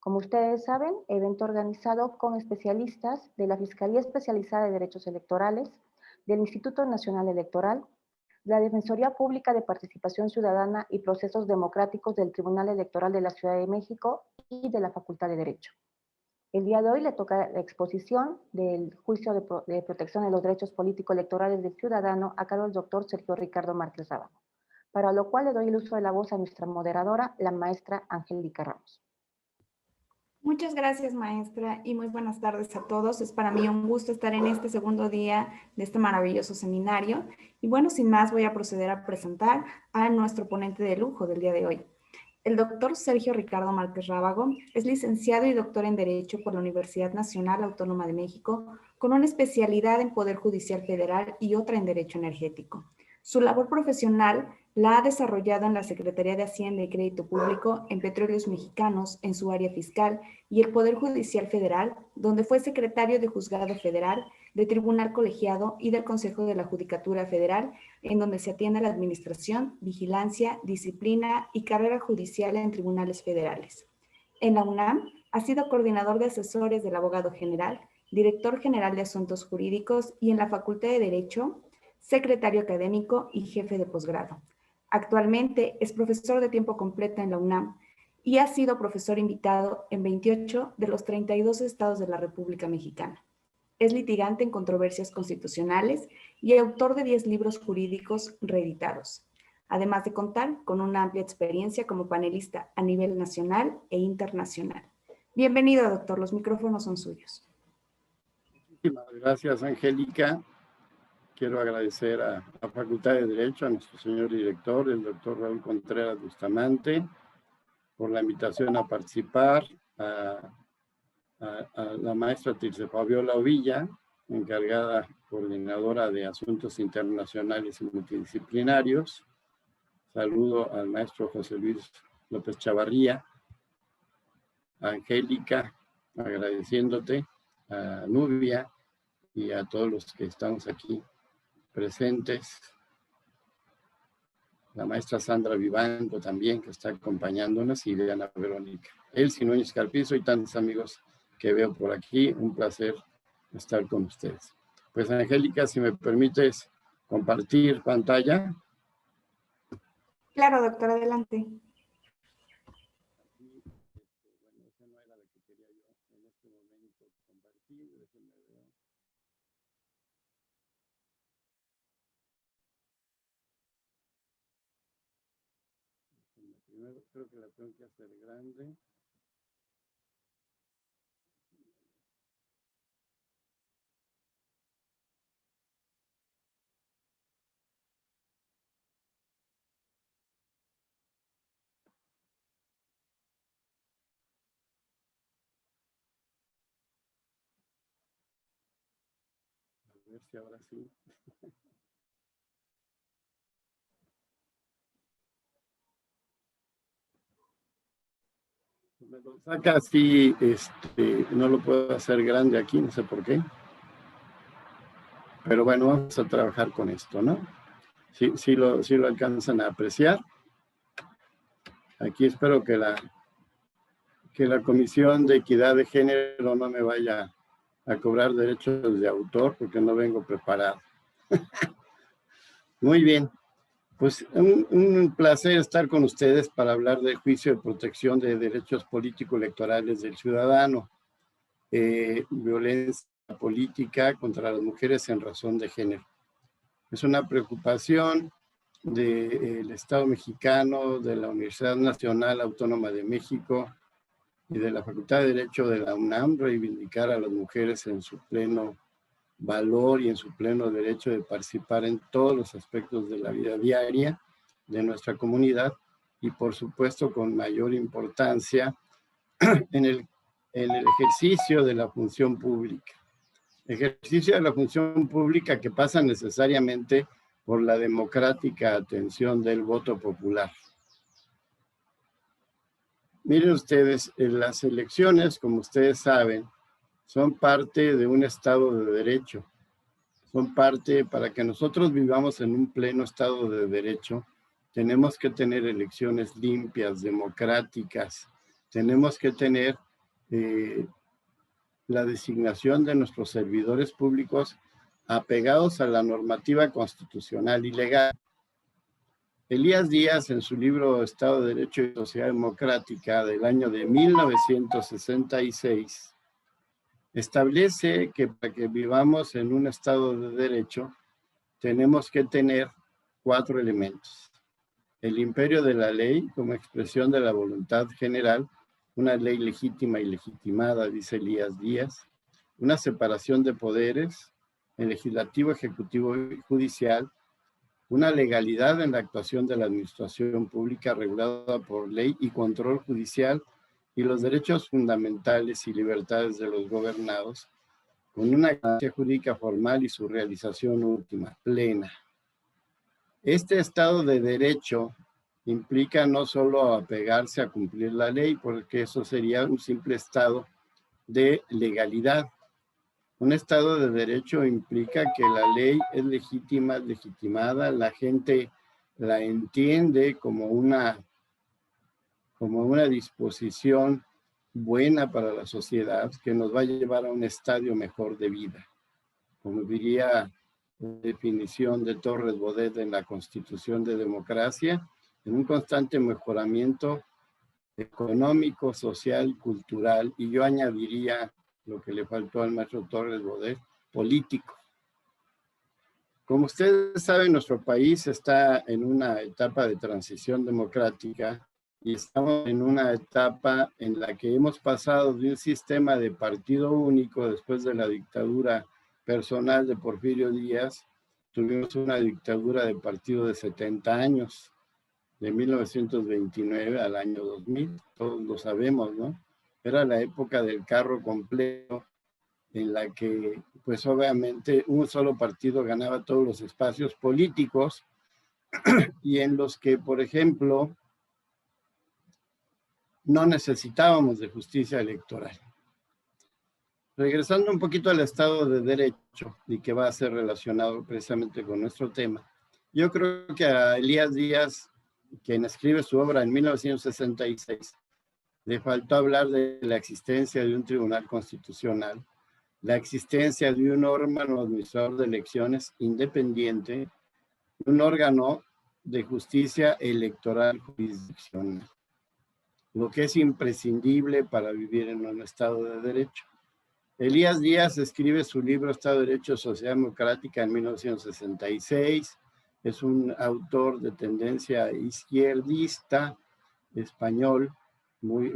Como ustedes saben, evento organizado con especialistas de la Fiscalía Especializada de Derechos Electorales, del Instituto Nacional Electoral, la Defensoría Pública de Participación Ciudadana y Procesos Democráticos del Tribunal Electoral de la Ciudad de México y de la Facultad de Derecho. El día de hoy le toca la exposición del juicio de protección de los derechos político-electorales del ciudadano a cargo del doctor Sergio Ricardo Márquez Rábago, para lo cual le doy el uso de la voz a nuestra moderadora, la maestra Angélica Ramos. Muchas gracias, maestra, y muy buenas tardes a todos. Es para mí un gusto estar en este segundo día de este maravilloso seminario. Y bueno, sin más, voy a proceder a presentar a nuestro ponente de lujo del día de hoy. El doctor Sergio Ricardo Márquez Rábago es licenciado y doctor en Derecho por la Universidad Nacional Autónoma de México, con una especialidad en Poder Judicial Federal y otra en Derecho Energético. Su labor profesional la ha desarrollado en la Secretaría de Hacienda y Crédito Público, en Petróleos Mexicanos, en su área fiscal, y el Poder Judicial Federal, donde fue secretario de Juzgado Federal, de Tribunal Colegiado y del Consejo de la Judicatura Federal, en donde se atiende la administración, vigilancia, disciplina y carrera judicial en tribunales federales. En la UNAM ha sido coordinador de asesores del abogado general, director general de asuntos jurídicos y en la Facultad de Derecho, secretario académico y jefe de posgrado. Actualmente es profesor de tiempo completo en la UNAM y ha sido profesor invitado en 28 de los 32 estados de la República Mexicana. Es litigante en controversias constitucionales y autor de 10 libros jurídicos reeditados, además de contar con una amplia experiencia como panelista a nivel nacional e internacional. Bienvenido, doctor. Los micrófonos son suyos. Muchísimas gracias, Angélica. Quiero agradecer a la Facultad de Derecho, a nuestro señor director, el doctor Raúl Contreras Bustamante, por la invitación a participar, a la maestra Tirce Fabiola Ovilla, encargada coordinadora de Asuntos Internacionales y Multidisciplinarios. Saludo al maestro José Luis López Chavarría, a Angélica, agradeciéndote, a Nubia y a todos los que estamos aquí presentes, la maestra Sandra Vivanco también, que está acompañándonos, y Diana Verónica, Elsie Núñez Carpizo y tantos amigos que veo por aquí. Un placer estar con ustedes. Pues, Angélica, si me permites compartir pantalla. Claro, doctor, adelante. Bueno, esa no era la que quería yo en este momento compartir. Déjenme ver. Primero creo que la tengo que hacer grande. A ver si ahora sí. Me lo saca así, no lo puedo hacer grande aquí, no sé por qué. Pero bueno, vamos a trabajar con esto, ¿no? Sí lo alcanzan a apreciar. Aquí espero que la Comisión de Equidad de Género no me vaya a cobrar derechos de autor porque no vengo preparado. Muy bien. Pues un placer estar con ustedes para hablar del juicio de protección de derechos político-electorales del ciudadano, violencia política contra las mujeres en razón de género. Es una preocupación del Estado mexicano, de la Universidad Nacional Autónoma de México y de la Facultad de Derecho de la UNAM reivindicar a las mujeres en su pleno valor y en su pleno derecho de participar en todos los aspectos de la vida diaria de nuestra comunidad y, por supuesto, con mayor importancia en el ejercicio de la función pública. Ejercicio de la función pública que pasa necesariamente por la democrática atención del voto popular. Miren ustedes, las elecciones, como ustedes saben, son parte de un Estado de Derecho. Son parte, para que nosotros vivamos en un pleno Estado de Derecho, tenemos que tener elecciones limpias, democráticas. Tenemos que tener la designación de nuestros servidores públicos apegados a la normativa constitucional y legal. Elías Díaz, en su libro Estado de Derecho y Sociedad Democrática del año de 1966, establece que para que vivamos en un Estado de Derecho tenemos que tener 4 elementos. El imperio de la ley como expresión de la voluntad general, una ley legítima y legitimada, dice Elías Díaz, una separación de poderes, el legislativo, ejecutivo y judicial, una legalidad en la actuación de la administración pública regulada por ley y control judicial y los derechos fundamentales y libertades de los gobernados, con una garantía jurídica formal y su realización última, plena. Este Estado de Derecho implica no solo apegarse a cumplir la ley, porque eso sería un simple estado de legalidad. Un Estado de Derecho implica que la ley es legítima, legitimada, la gente la entiende como una disposición buena para la sociedad que nos va a llevar a un estadio mejor de vida. Como diría la definición de Torres Bodet en la Constitución de Democracia, en un constante mejoramiento económico, social, cultural, y yo añadiría lo que le faltó al maestro Torres Bodet, político. Como ustedes saben, nuestro país está en una etapa de transición democrática y estamos en una etapa en la que hemos pasado de un sistema de partido único después de la dictadura personal de Porfirio Díaz. Tuvimos una dictadura de partido de 70 años, de 1929 al año 2000, todos lo sabemos, ¿no? Era la época del carro completo, en la que, pues obviamente, un solo partido ganaba todos los espacios políticos y en los que, por ejemplo, no necesitábamos de justicia electoral. Regresando un poquito al Estado de Derecho y que va a ser relacionado precisamente con nuestro tema, yo creo que a Elías Díaz, quien escribe su obra en 1966, le faltó hablar de la existencia de un tribunal constitucional, la existencia de un órgano administrador de elecciones independiente, un órgano de justicia electoral jurisdiccional, lo que es imprescindible para vivir en un Estado de Derecho. Elías Díaz escribe su libro Estado de Derecho y Sociedad Democrática en 1966, es un autor de tendencia izquierdista español, muy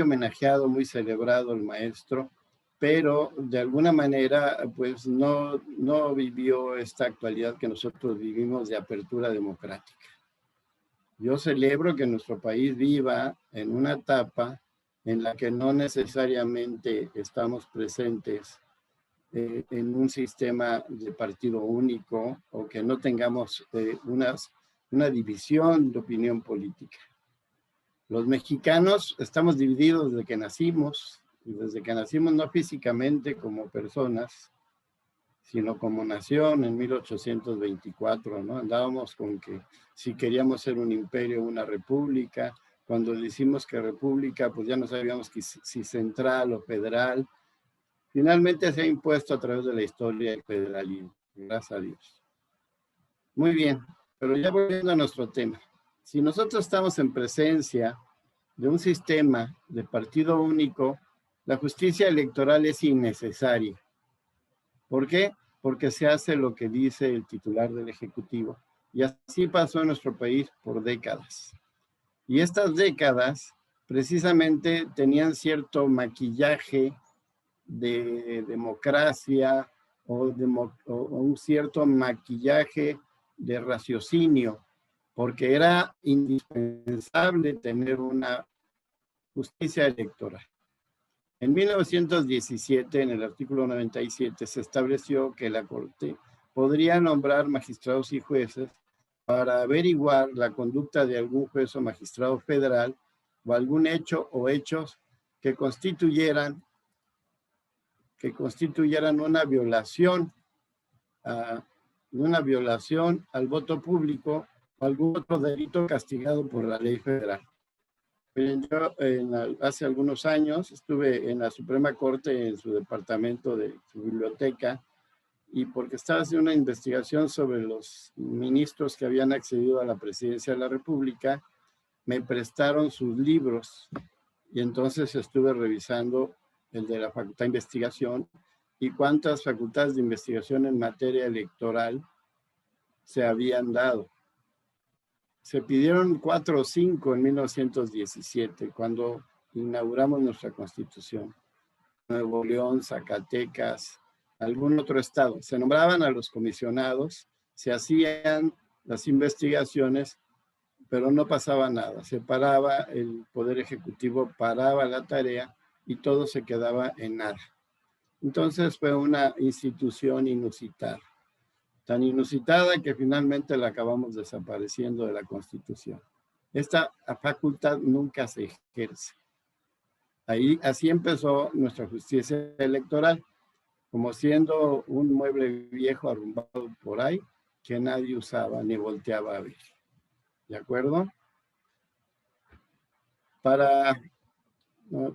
homenajeado, muy celebrado el maestro, pero de alguna manera pues no vivió esta actualidad que nosotros vivimos de apertura democrática. Yo celebro que nuestro país viva en una etapa en la que no necesariamente estamos presentes en un sistema de partido único o que no tengamos una división de opinión política. Los mexicanos estamos divididos desde que nacimos, y desde que nacimos no físicamente como personas, sino como nación en 1824, ¿no? Andábamos con que si queríamos ser un imperio o una república, cuando decimos que república, pues ya no sabíamos si central o federal. Finalmente se ha impuesto a través de la historia el federalismo, gracias a Dios. Muy bien, pero ya volviendo a nuestro tema. Si nosotros estamos en presencia de un sistema de partido único, la justicia electoral es innecesaria. ¿Por qué? Porque se hace lo que dice el titular del Ejecutivo. Y así pasó en nuestro país por décadas. Y estas décadas precisamente tenían cierto maquillaje de democracia o un cierto maquillaje de raciocinio, porque era indispensable tener una justicia electoral. En 1917, en el artículo 97, se estableció que la Corte podría nombrar magistrados y jueces para averiguar la conducta de algún juez o magistrado federal o algún hecho o hechos que constituyeran una violación al voto público o algún otro delito castigado por la ley federal. Miren, yo hace algunos años estuve en la Suprema Corte, en su departamento de su biblioteca, y porque estaba haciendo una investigación sobre los ministros que habían accedido a la presidencia de la República, me prestaron sus libros y entonces estuve revisando el de la Facultad de Investigación y cuántas facultades de investigación en materia electoral se habían dado. Se pidieron 4 o 5 en 1917, cuando inauguramos nuestra Constitución. Nuevo León, Zacatecas, algún otro estado. Se nombraban a los comisionados, se hacían las investigaciones, pero no pasaba nada. Se paraba, el Poder Ejecutivo paraba la tarea y todo se quedaba en nada. Entonces fue una institución inusitada. Tan inusitada que finalmente la acabamos desapareciendo de la Constitución. Esta facultad nunca se ejerce. Así empezó nuestra justicia electoral, como siendo un mueble viejo arrumbado por ahí que nadie usaba ni volteaba a ver. ¿De acuerdo?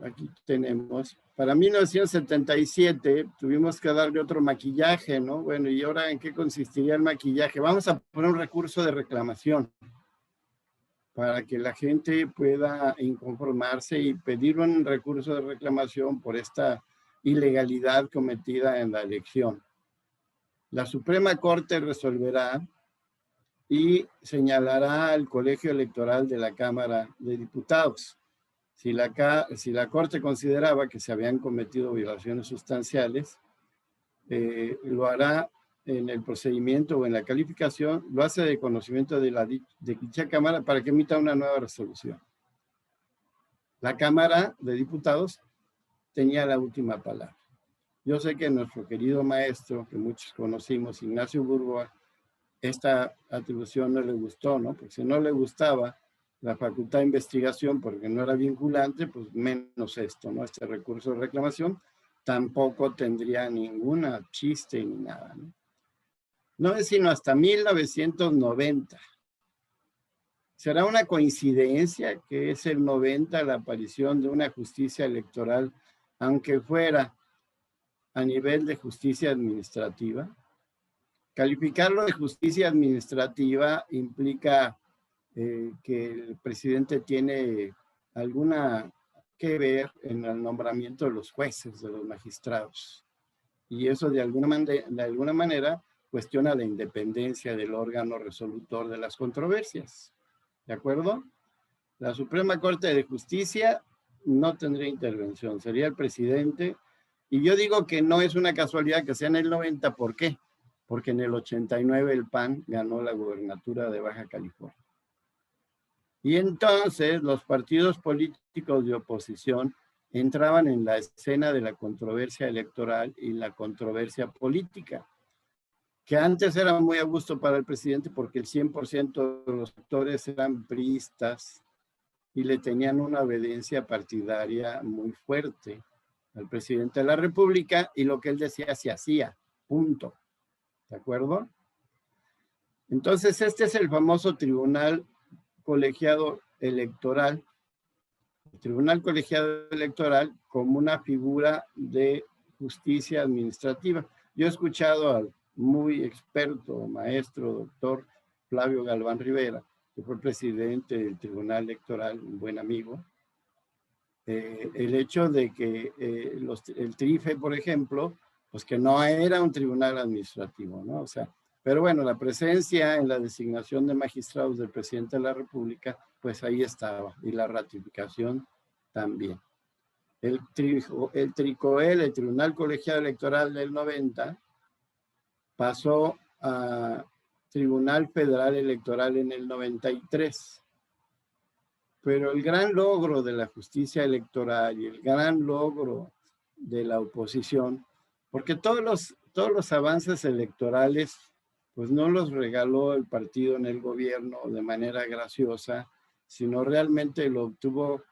Aquí tenemos, para 1977 tuvimos que darle otro maquillaje, ¿no? Bueno, ¿y ahora en qué consistiría el maquillaje? Vamos a poner un recurso de reclamación para que la gente pueda inconformarse y pedir un recurso de reclamación por esta ilegalidad cometida en la elección. La Suprema Corte resolverá y señalará al Colegio Electoral de la Cámara de Diputados. Si la Corte consideraba que se habían cometido violaciones sustanciales, lo hará en el procedimiento o en la calificación, lo hace de conocimiento de dicha Cámara para que emita una nueva resolución. La Cámara de Diputados tenía la última palabra. Yo sé que nuestro querido maestro, que muchos conocimos, Ignacio Burgoa, esta atribución no le gustó, ¿no? Porque si no le gustaba la Facultad de Investigación porque no era vinculante, pues menos esto, ¿no? Este recurso de reclamación tampoco tendría ninguna chiste ni nada, ¿no? No es sino hasta 1990. ¿Será una coincidencia que es el 90 la aparición de una justicia electoral, aunque fuera a nivel de justicia administrativa? Calificarlo de justicia administrativa implica que el presidente tiene alguna que ver en el nombramiento de los jueces, de los magistrados. Y eso de alguna manera cuestiona la independencia del órgano resolutor de las controversias. ¿De acuerdo? La Suprema Corte de Justicia no tendría intervención, sería el presidente. Y yo digo que no es una casualidad que sea en el 90, ¿por qué? Porque en el 89 el PAN ganó la gubernatura de Baja California. Y entonces los partidos políticos de oposición entraban en la escena de la controversia electoral y la controversia política, que antes era muy a gusto para el presidente porque el 100% de los actores eran priistas y le tenían una obediencia partidaria muy fuerte al presidente de la República y lo que él decía se hacía, punto. ¿De acuerdo? Entonces este es el famoso Tribunal Colegiado Electoral, el Tribunal Colegiado Electoral como una figura de justicia administrativa. Yo he escuchado al muy experto, maestro, doctor Flavio Galván Rivera, que fue presidente del Tribunal Electoral, un buen amigo, el hecho de que el TRIFE, por ejemplo, pues que no era un tribunal administrativo, ¿no? O sea, pero bueno, la presencia en la designación de magistrados del presidente de la República, pues ahí estaba, y la ratificación también. El TRICOEL, el Tribunal Colegiado Electoral del 90, pasó a Tribunal Federal Electoral en el 93. Pero el gran logro de la justicia electoral y el gran logro de la oposición, porque todos los avances electorales, pues no los regaló el partido en el gobierno de manera graciosa, sino realmente lo obtuvo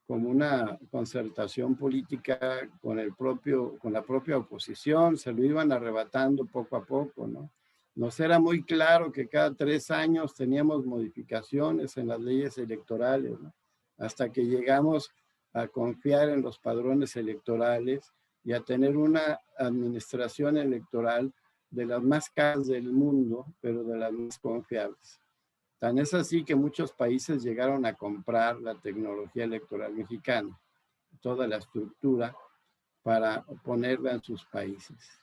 como una concertación política con la propia oposición, se lo iban arrebatando poco a poco, ¿no? Nos era muy claro que cada 3 años teníamos modificaciones en las leyes electorales, ¿no? hasta que llegamos a confiar en los padrones electorales y a tener una administración electoral de las más caras del mundo, pero de las más confiables. Tan es así que muchos países llegaron a comprar la tecnología electoral mexicana, toda la estructura, para ponerla en sus países.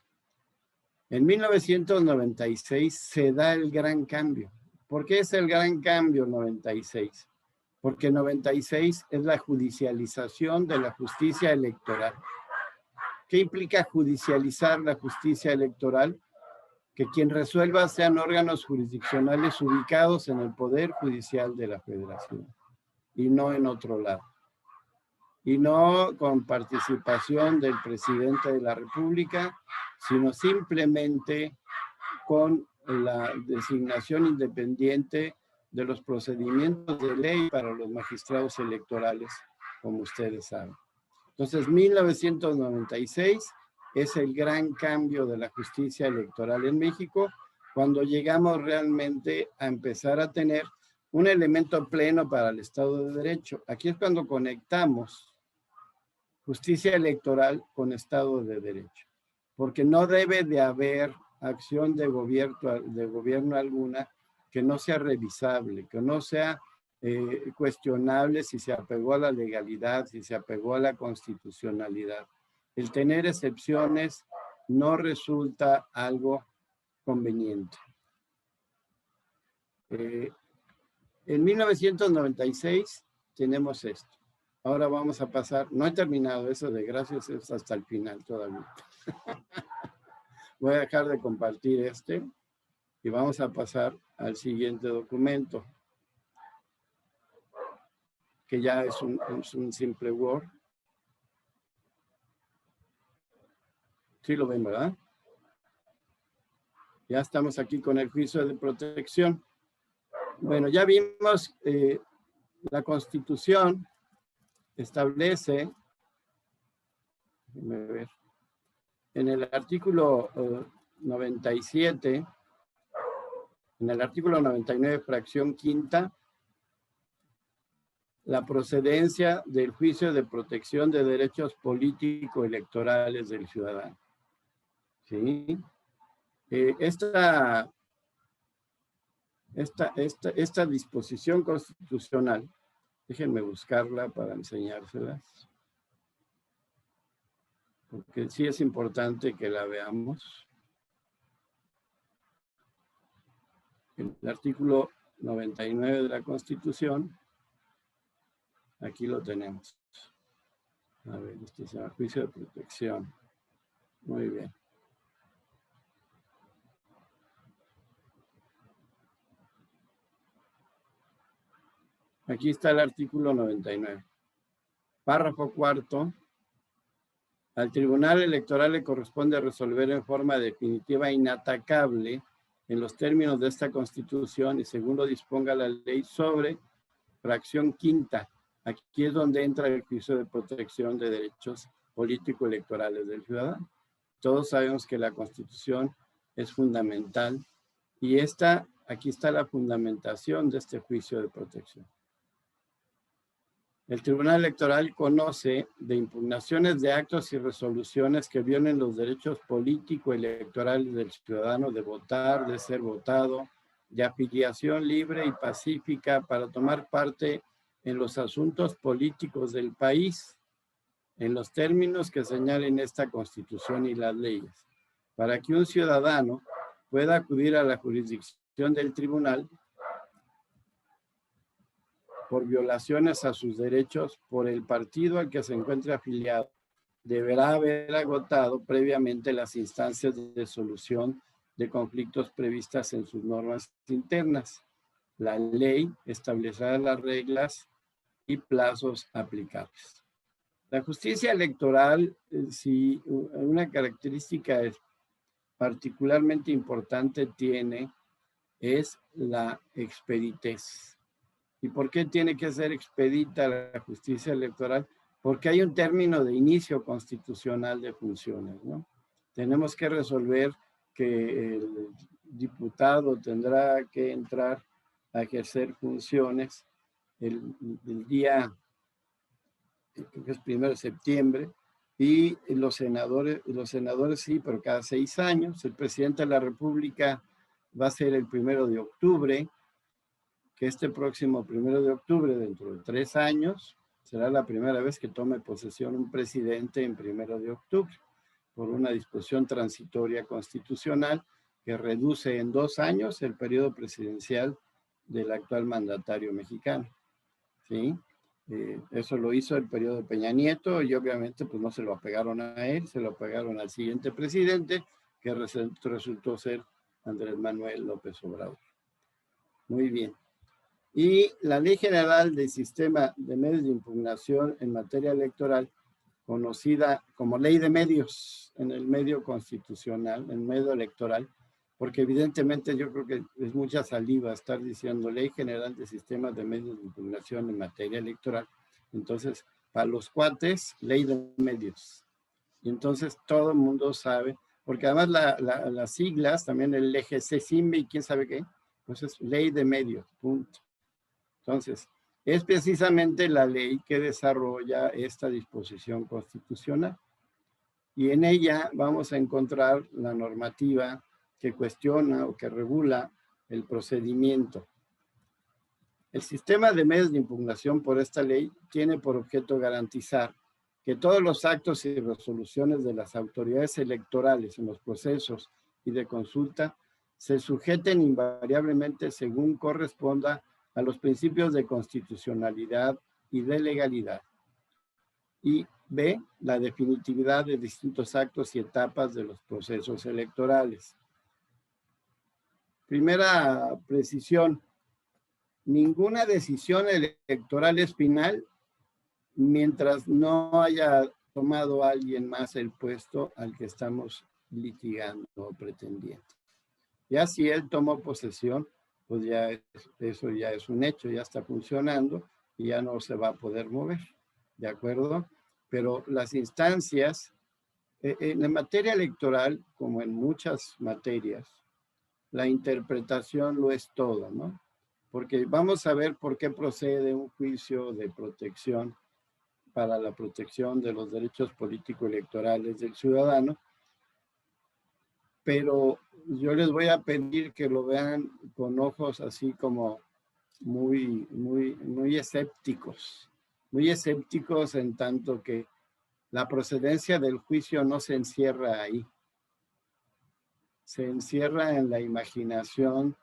En 1996 se da el gran cambio. ¿Por qué es el gran cambio 96? Porque 96 es la judicialización de la justicia electoral. ¿Qué implica judicializar la justicia electoral? Que quien resuelva sean órganos jurisdiccionales ubicados en el Poder Judicial de la Federación y no en otro lado. Y no con participación del presidente de la República, sino simplemente con la designación independiente de los procedimientos de ley para los magistrados electorales, como ustedes saben. Entonces, 1996 es el gran cambio de la justicia electoral en México, cuando llegamos realmente a empezar a tener un elemento pleno para el Estado de Derecho. Aquí es cuando conectamos justicia electoral con Estado de Derecho, porque no debe de haber acción de gobierno alguna que no sea revisable, que no sea cuestionable si se apegó a la legalidad, si se apegó a la constitucionalidad. El tener excepciones no resulta algo conveniente. En 1996 tenemos esto. Ahora vamos a pasar, no he terminado eso de gracias, es hasta el final todavía. Voy a dejar de compartir este y vamos a pasar al siguiente documento, que ya es un simple Word. Sí lo ven, ¿verdad? Ya estamos aquí con el juicio de protección. Bueno, ya vimos la Constitución establece, déjenme ver, en el artículo 97, en el artículo 99, fracción quinta, la procedencia del juicio de protección de derechos político-electorales del ciudadano. ¿Sí? Esta disposición constitucional, déjenme buscarla para enseñárselas, porque sí es importante que la veamos. El artículo 99 de la Constitución, aquí lo tenemos. A ver, este se llama juicio de protección. Muy bien. Aquí está el artículo 99. Párrafo cuarto. Al Tribunal Electoral le corresponde resolver en forma definitiva e inatacable en los términos de esta Constitución y según lo disponga la ley sobre fracción quinta. Aquí es donde entra el juicio de protección de derechos político-electorales del ciudadano. Todos sabemos que la Constitución es fundamental y aquí está la fundamentación de este juicio de protección. El Tribunal Electoral conoce de impugnaciones de actos y resoluciones que violen los derechos político-electorales del ciudadano de votar, de ser votado, de afiliación libre y pacífica para tomar parte en los asuntos políticos del país, en los términos que señalen esta Constitución y las leyes. Para que un ciudadano pueda acudir a la jurisdicción del tribunal por violaciones a sus derechos por el partido al que se encuentre afiliado, deberá haber agotado previamente las instancias de solución de conflictos previstas en sus normas internas. La ley establecerá las reglas y plazos aplicables. La justicia electoral, si una característica particularmente importante tiene, es la expeditez. ¿Y por qué tiene que ser expedita la justicia electoral? Porque hay un término de inicio constitucional de funciones, ¿no? Tenemos que resolver que el diputado tendrá que entrar a ejercer funciones el día, creo que es 1 de septiembre, y los senadores sí, pero cada 6 años. El presidente de la República va a ser el 1 de octubre, que este próximo 1 de octubre, dentro de 3 años, será la primera vez que tome posesión un presidente en 1 de octubre, por una disposición transitoria constitucional que reduce en 2 años el periodo presidencial del actual mandatario mexicano. ¿Sí? Eso lo hizo el periodo de Peña Nieto y obviamente pues no se lo apegaron a él, se lo apegaron al siguiente presidente, que resultó ser Andrés Manuel López Obrador. Muy bien. Y la Ley General del Sistema de Medios de Impugnación en materia electoral, conocida como Ley de Medios en el medio constitucional, en el medio electoral, porque evidentemente yo creo que es mucha saliva estar diciendo Ley General de Sistemas de Medios de Impugnación en materia electoral. Entonces, para los cuates, Ley de Medios. Y entonces todo el mundo sabe, porque además las siglas, también el EGC, SIMBE y quién sabe qué, pues es Ley de Medios, punto. Entonces, es precisamente la ley que desarrolla esta disposición constitucional. Y en ella vamos a encontrar la normativa que cuestiona o que regula el procedimiento. El sistema de medios de impugnación por esta ley tiene por objeto garantizar que todos los actos y resoluciones de las autoridades electorales en los procesos y de consulta se sujeten invariablemente según corresponda a los principios de constitucionalidad y de legalidad. Y B, la definitividad de distintos actos y etapas de los procesos electorales. Primera precisión, ninguna decisión electoral es final mientras no haya tomado alguien más el puesto al que estamos litigando o pretendiendo. Ya si él tomó posesión, pues ya eso ya es un hecho, ya está funcionando y ya no se va a poder mover, ¿de acuerdo? Pero las instancias, en la materia electoral, como en muchas materias, la interpretación lo es todo, ¿no? Porque vamos a ver por qué procede un juicio de protección para la protección de los derechos político-electorales del ciudadano, pero yo les voy a pedir que lo vean con ojos así como muy escépticos en tanto que la procedencia del juicio no se encierra ahí, se encierra en la imaginación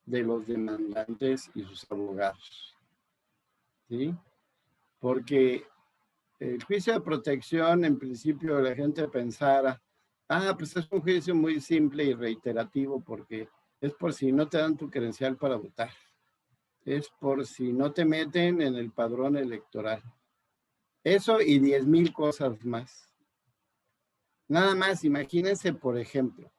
de los demandantes y sus abogados, ¿sí? Porque el juicio de protección, en principio la gente pensara, pues es un juicio muy simple y reiterativo porque es por si no te dan tu credencial para votar, es por si no te meten en el padrón electoral. Eso y 10,000 cosas más. Nada más, imagínense, por ejemplo,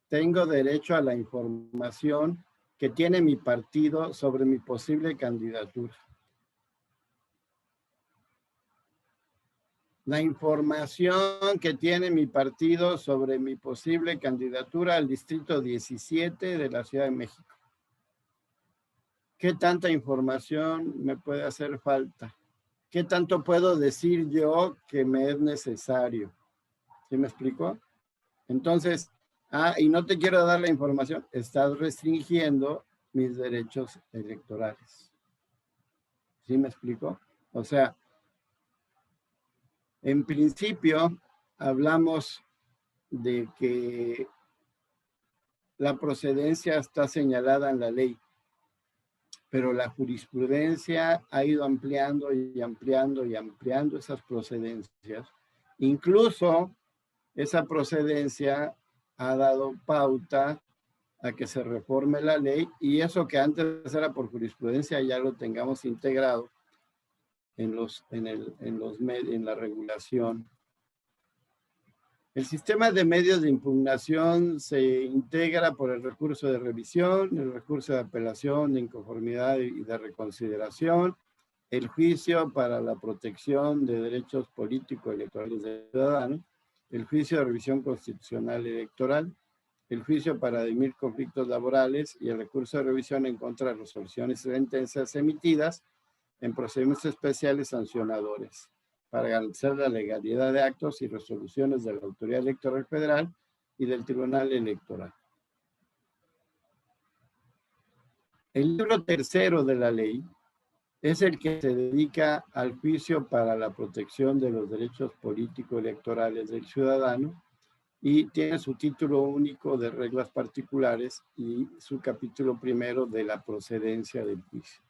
tengo derecho a la información que tiene mi partido sobre mi posible candidatura. La información que tiene mi partido sobre mi posible candidatura al distrito 17 de la Ciudad de México. ¿Qué tanta información me puede hacer falta? ¿Qué tanto puedo decir yo que me es necesario? ¿Sí me explico? Entonces, y no te quiero dar la información, estás restringiendo mis derechos electorales. ¿Sí me explico? O sea, en principio hablamos de que la procedencia está señalada en la ley, pero la jurisprudencia ha ido ampliando y ampliando y ampliando esas procedencias. Incluso esa procedencia ha dado pauta a que se reforme la ley y eso que antes era por jurisprudencia ya lo tengamos integrado en la regulación. El sistema de medios de impugnación se integra por el recurso de revisión, el recurso de apelación, de inconformidad y de reconsideración, el juicio para la protección de derechos políticos electorales del ciudadano, el juicio de revisión constitucional electoral, el juicio para dirimir conflictos laborales y el recurso de revisión en contra de resoluciones y sentencias emitidas en procedimientos especiales sancionadores para garantizar la legalidad de actos y resoluciones de la Autoridad Electoral Federal y del Tribunal Electoral. El libro tercero de la ley es el que se dedica al juicio para la protección de los derechos político-electorales del ciudadano y tiene su título único de reglas particulares y su capítulo primero de la procedencia del juicio.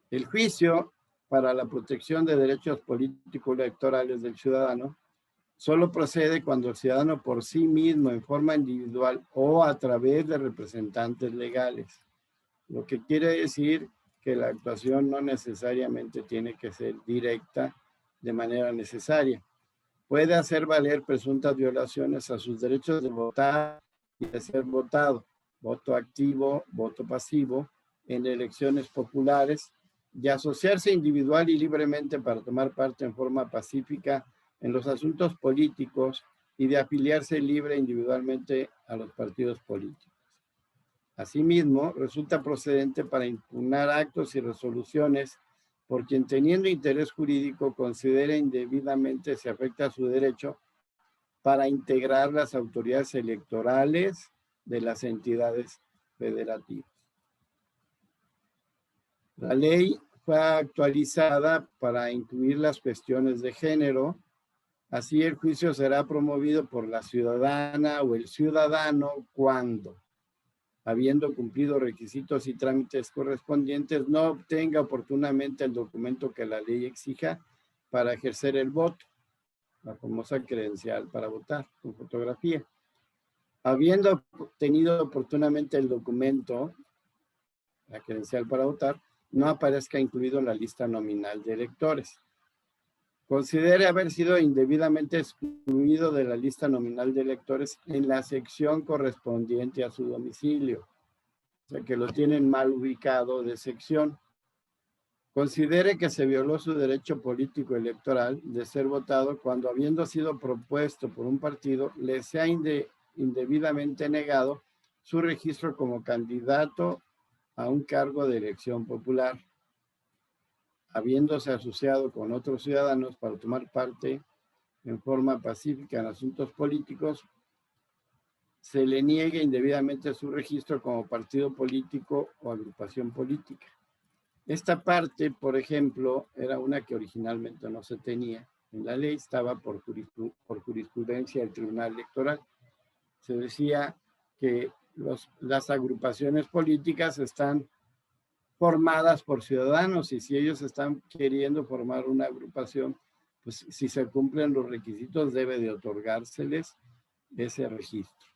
El juicio para la protección de derechos político-electorales del ciudadano solo procede cuando el ciudadano por sí mismo, en forma individual o a través de representantes legales. Lo que quiere decir que la actuación no necesariamente tiene que ser directa de manera necesaria. Puede hacer valer presuntas violaciones a sus derechos de votar y de ser votado, voto activo, voto pasivo, en elecciones populares, y asociarse individual y libremente para tomar parte en forma pacífica en los asuntos políticos y de afiliarse libre individualmente a los partidos políticos. Asimismo, resulta procedente para impugnar actos y resoluciones por quien, teniendo interés jurídico, considere indebidamente se afecta a su derecho para integrar las autoridades electorales de las entidades federativas. La ley fue actualizada para incluir las cuestiones de género. Así, el juicio será promovido por la ciudadana o el ciudadano cuando, habiendo cumplido requisitos y trámites correspondientes, no obtenga oportunamente el documento que la ley exija para ejercer el voto, la famosa credencial para votar con fotografía. Habiendo obtenido oportunamente el documento, la credencial para votar, no aparezca incluido en la lista nominal de electores. Considere haber sido indebidamente excluido de la lista nominal de electores en la sección correspondiente a su domicilio. O sea, que lo tienen mal ubicado de sección. Considere que se violó su derecho político electoral de ser votado cuando, habiendo sido propuesto por un partido, le sea indebidamente negado su registro como candidato a un cargo de elección popular, habiéndose asociado con otros ciudadanos para tomar parte en forma pacífica en asuntos políticos, se le niegue indebidamente su registro como partido político o agrupación política. Esta parte, por ejemplo, era una que originalmente no se tenía. En la ley estaba por jurisprudencia del Tribunal Electoral. Se decía que las agrupaciones políticas están formadas por ciudadanos y si ellos están queriendo formar una agrupación, pues si se cumplen los requisitos debe de otorgárseles ese registro.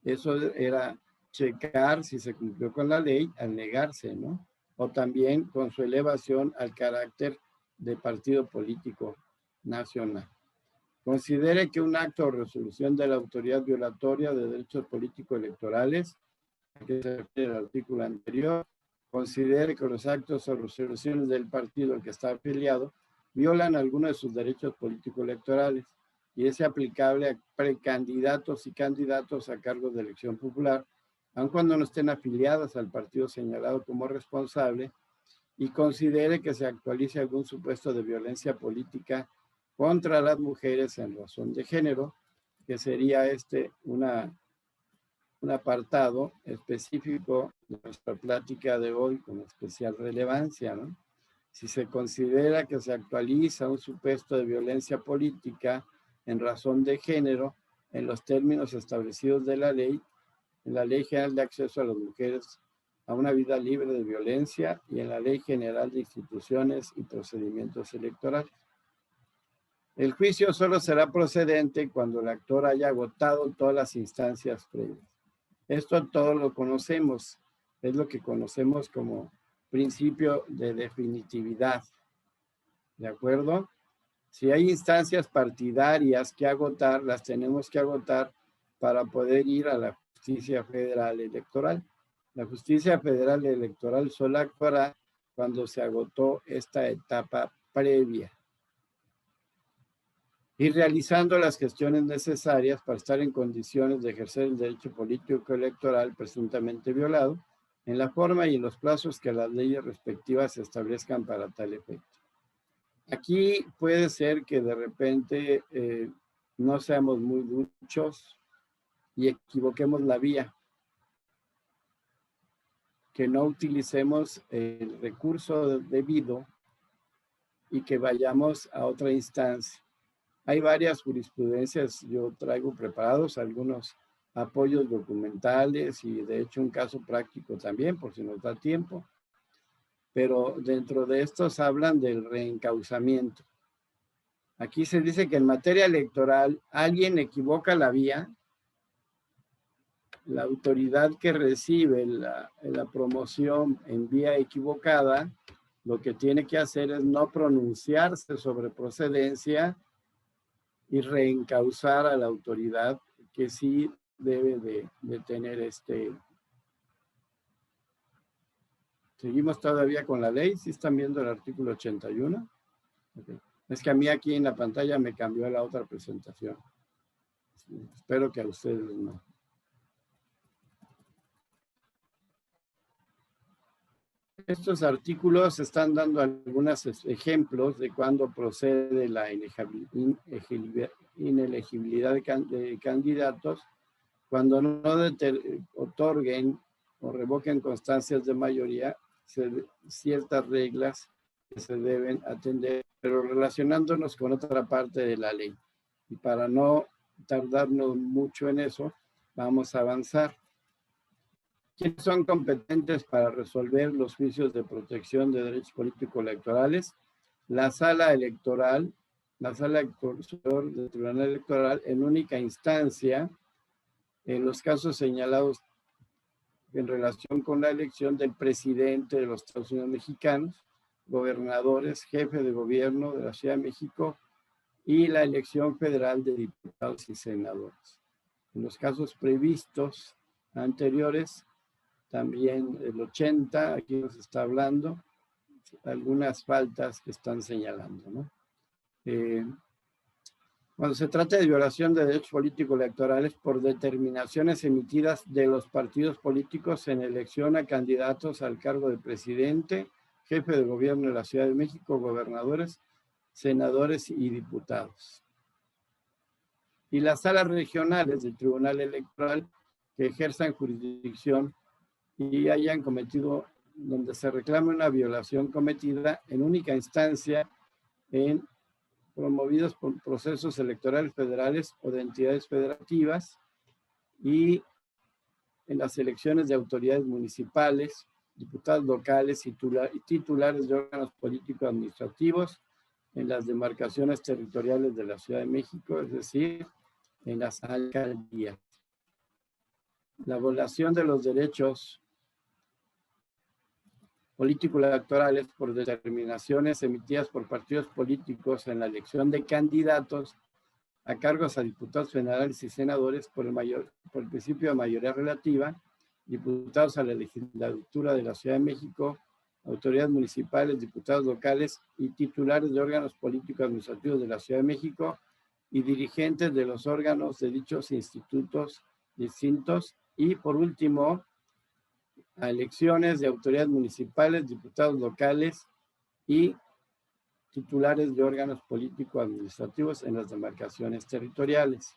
Eso era checar si se cumplió con la ley al negarse, ¿no? O también con su elevación al carácter de partido político nacional. Considere que un acto o resolución de la autoridad violatoria de derechos políticos electorales, que se refiere al artículo anterior, considere que los actos o resoluciones del partido al que está afiliado violan algunos de sus derechos políticos electorales y es aplicable a precandidatos y candidatos a cargos de elección popular, aun cuando no estén afiliadas al partido señalado como responsable, y considere que se actualice algún supuesto de violencia política contra las mujeres en razón de género, que sería un apartado específico de nuestra plática de hoy con especial relevancia, ¿no? Si se considera que se actualiza un supuesto de violencia política en razón de género en los términos establecidos de la ley, en la Ley General de Acceso a las Mujeres a una vida libre de violencia y en la Ley General de Instituciones y Procedimientos Electorales. El juicio solo será procedente cuando el actor haya agotado todas las instancias previas. Esto todos lo conocemos, es lo que conocemos como principio de definitividad, ¿de acuerdo? Si hay instancias partidarias que agotar, las tenemos que agotar para poder ir a la Justicia Federal Electoral. La Justicia Federal Electoral solo actuará cuando se agotó esta etapa previa. y realizando las gestiones necesarias para estar en condiciones de ejercer el derecho político electoral presuntamente violado, en la forma y en los plazos que las leyes respectivas establezcan para tal efecto. Aquí puede ser que de repente no seamos muy duchos y equivoquemos la vía, que no utilicemos el recurso debido y que vayamos a otra instancia. Hay varias jurisprudencias, yo traigo preparados algunos apoyos documentales y de hecho un caso práctico también, por si nos da tiempo, pero dentro de estos hablan del reencauzamiento. Aquí se dice que en materia electoral alguien equivoca la vía, la autoridad que recibe la promoción en vía equivocada, lo que tiene que hacer es no pronunciarse sobre procedencia y reencauzar a la autoridad que sí debe de tener Seguimos todavía con la ley, ¿sí están viendo el artículo 81? Okay. Es que a mí aquí en la pantalla me cambió la otra presentación. Sí, espero que a ustedes no. Estos artículos están dando algunos ejemplos de cuando procede la inelegibilidad de candidatos, cuando no otorguen o revoquen constancias de mayoría, ciertas reglas que se deben atender, pero relacionándonos con otra parte de la ley. Y para no tardarnos mucho en eso, vamos a avanzar. ¿Quiénes son competentes para resolver los juicios de protección de derechos políticos electorales? La sala electoral, la sala del Tribunal Electoral en única instancia, en los casos señalados en relación con la elección del presidente de los Estados Unidos mexicanos, gobernadores, jefe de gobierno de la Ciudad de México y la elección federal de diputados y senadores. En los casos previstos anteriores, también el 80, aquí nos está hablando, algunas faltas que están señalando, ¿no? Cuando se trata de violación de derechos políticos electorales por determinaciones emitidas de los partidos políticos en elección a candidatos al cargo de presidente, jefe de gobierno de la Ciudad de México, gobernadores, senadores y diputados. Y las salas regionales del Tribunal Electoral que ejerzan jurisdicción y hayan cometido, donde se reclame una violación cometida en única instancia en promovidos por procesos electorales federales o de entidades federativas y en las elecciones de autoridades municipales, diputados locales y titulares de órganos políticos administrativos en las demarcaciones territoriales de la Ciudad de México, es decir, en las alcaldías. La violación de los derechos políticos electorales por determinaciones emitidas por partidos políticos en la elección de candidatos a cargos a diputados federales y senadores por el principio de mayoría relativa, diputados a la legislatura de la Ciudad de México, autoridades municipales, diputados locales y titulares de órganos políticos administrativos de la Ciudad de México y dirigentes de los órganos de dichos institutos distintos. Y por último, a elecciones de autoridades municipales, diputados locales y titulares de órganos políticos administrativos en las demarcaciones territoriales.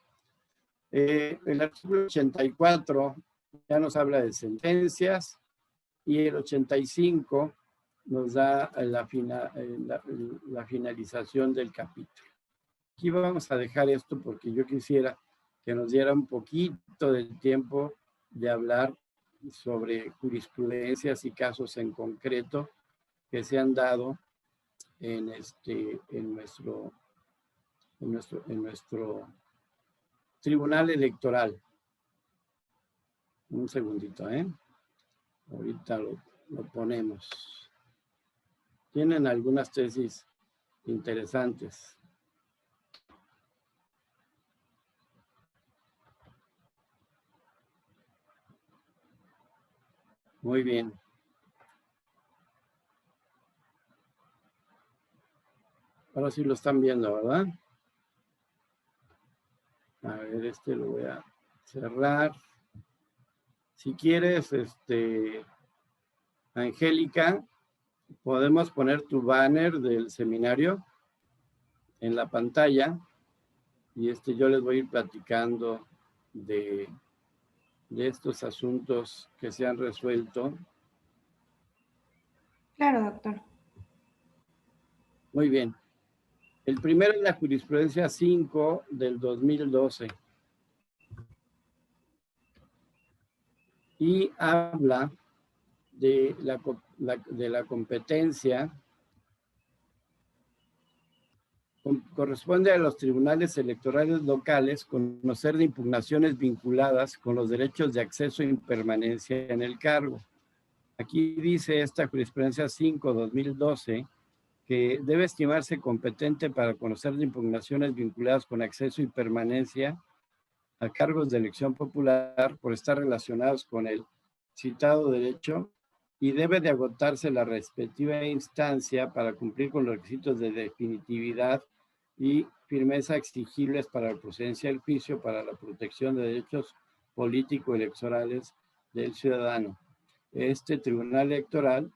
El artículo 84 ya nos habla de sentencias y el 85 nos da la finalización del capítulo. Aquí vamos a dejar esto porque yo quisiera que nos diera un poquito de tiempo de hablar sobre jurisprudencias y casos en concreto que se han dado en nuestro tribunal electoral. Un segundito, ahorita lo ponemos. Tienen algunas tesis interesantes. Muy bien. Ahora sí lo están viendo, ¿verdad? ver, este lo voy a cerrar. Si quieres, Angélica, podemos poner tu banner del seminario en la pantalla y yo les voy a ir platicando de estos asuntos que se han resuelto. Claro, doctor. Muy bien. El primero es la jurisprudencia 5 del 2012. Y habla de la competencia. Corresponde a los tribunales electorales locales conocer de impugnaciones vinculadas con los derechos de acceso y permanencia en el cargo. Aquí dice esta jurisprudencia 5/2012 que debe estimarse competente para conocer de impugnaciones vinculadas con acceso y permanencia a cargos de elección popular por estar relacionados con el citado derecho y debe de agotarse la respectiva instancia para cumplir con los requisitos de definitividad y firmeza exigibles para la procedencia del juicio para la protección de derechos político-electorales del ciudadano. Este tribunal electoral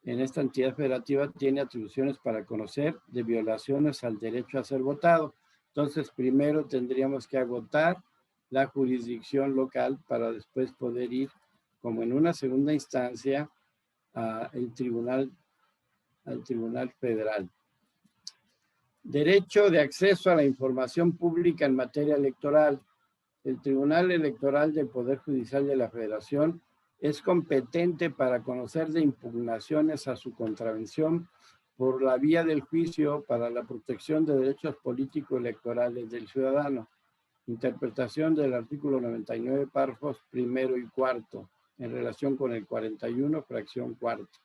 en esta entidad federativa tiene atribuciones para conocer de violaciones al derecho a ser votado. Entonces, primero tendríamos que agotar la jurisdicción local para después poder ir, como en una segunda instancia, al tribunal federal. Derecho de acceso a la información pública en materia electoral. El Tribunal Electoral del Poder Judicial de la Federación es competente para conocer de impugnaciones a su contravención por la vía del juicio para la protección de derechos político-electorales del ciudadano. Interpretación del artículo 99, párrafos primero y cuarto, en relación con el 41, fracción cuarta.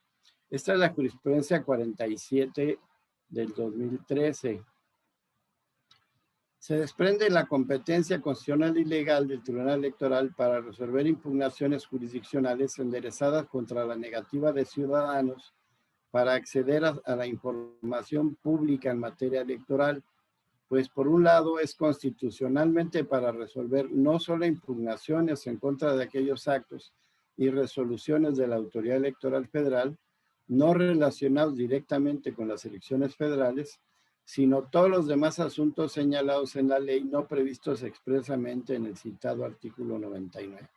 Esta es la jurisprudencia 47 del 2013. Se desprende la competencia constitucional y legal del Tribunal Electoral para resolver impugnaciones jurisdiccionales enderezadas contra la negativa de ciudadanos para acceder a la información pública en materia electoral, pues por un lado es constitucionalmente para resolver no solo impugnaciones en contra de aquellos actos y resoluciones de la Autoridad Electoral Federal no relacionados directamente con las elecciones federales, sino todos los demás asuntos señalados en la ley no previstos expresamente en el citado artículo 99.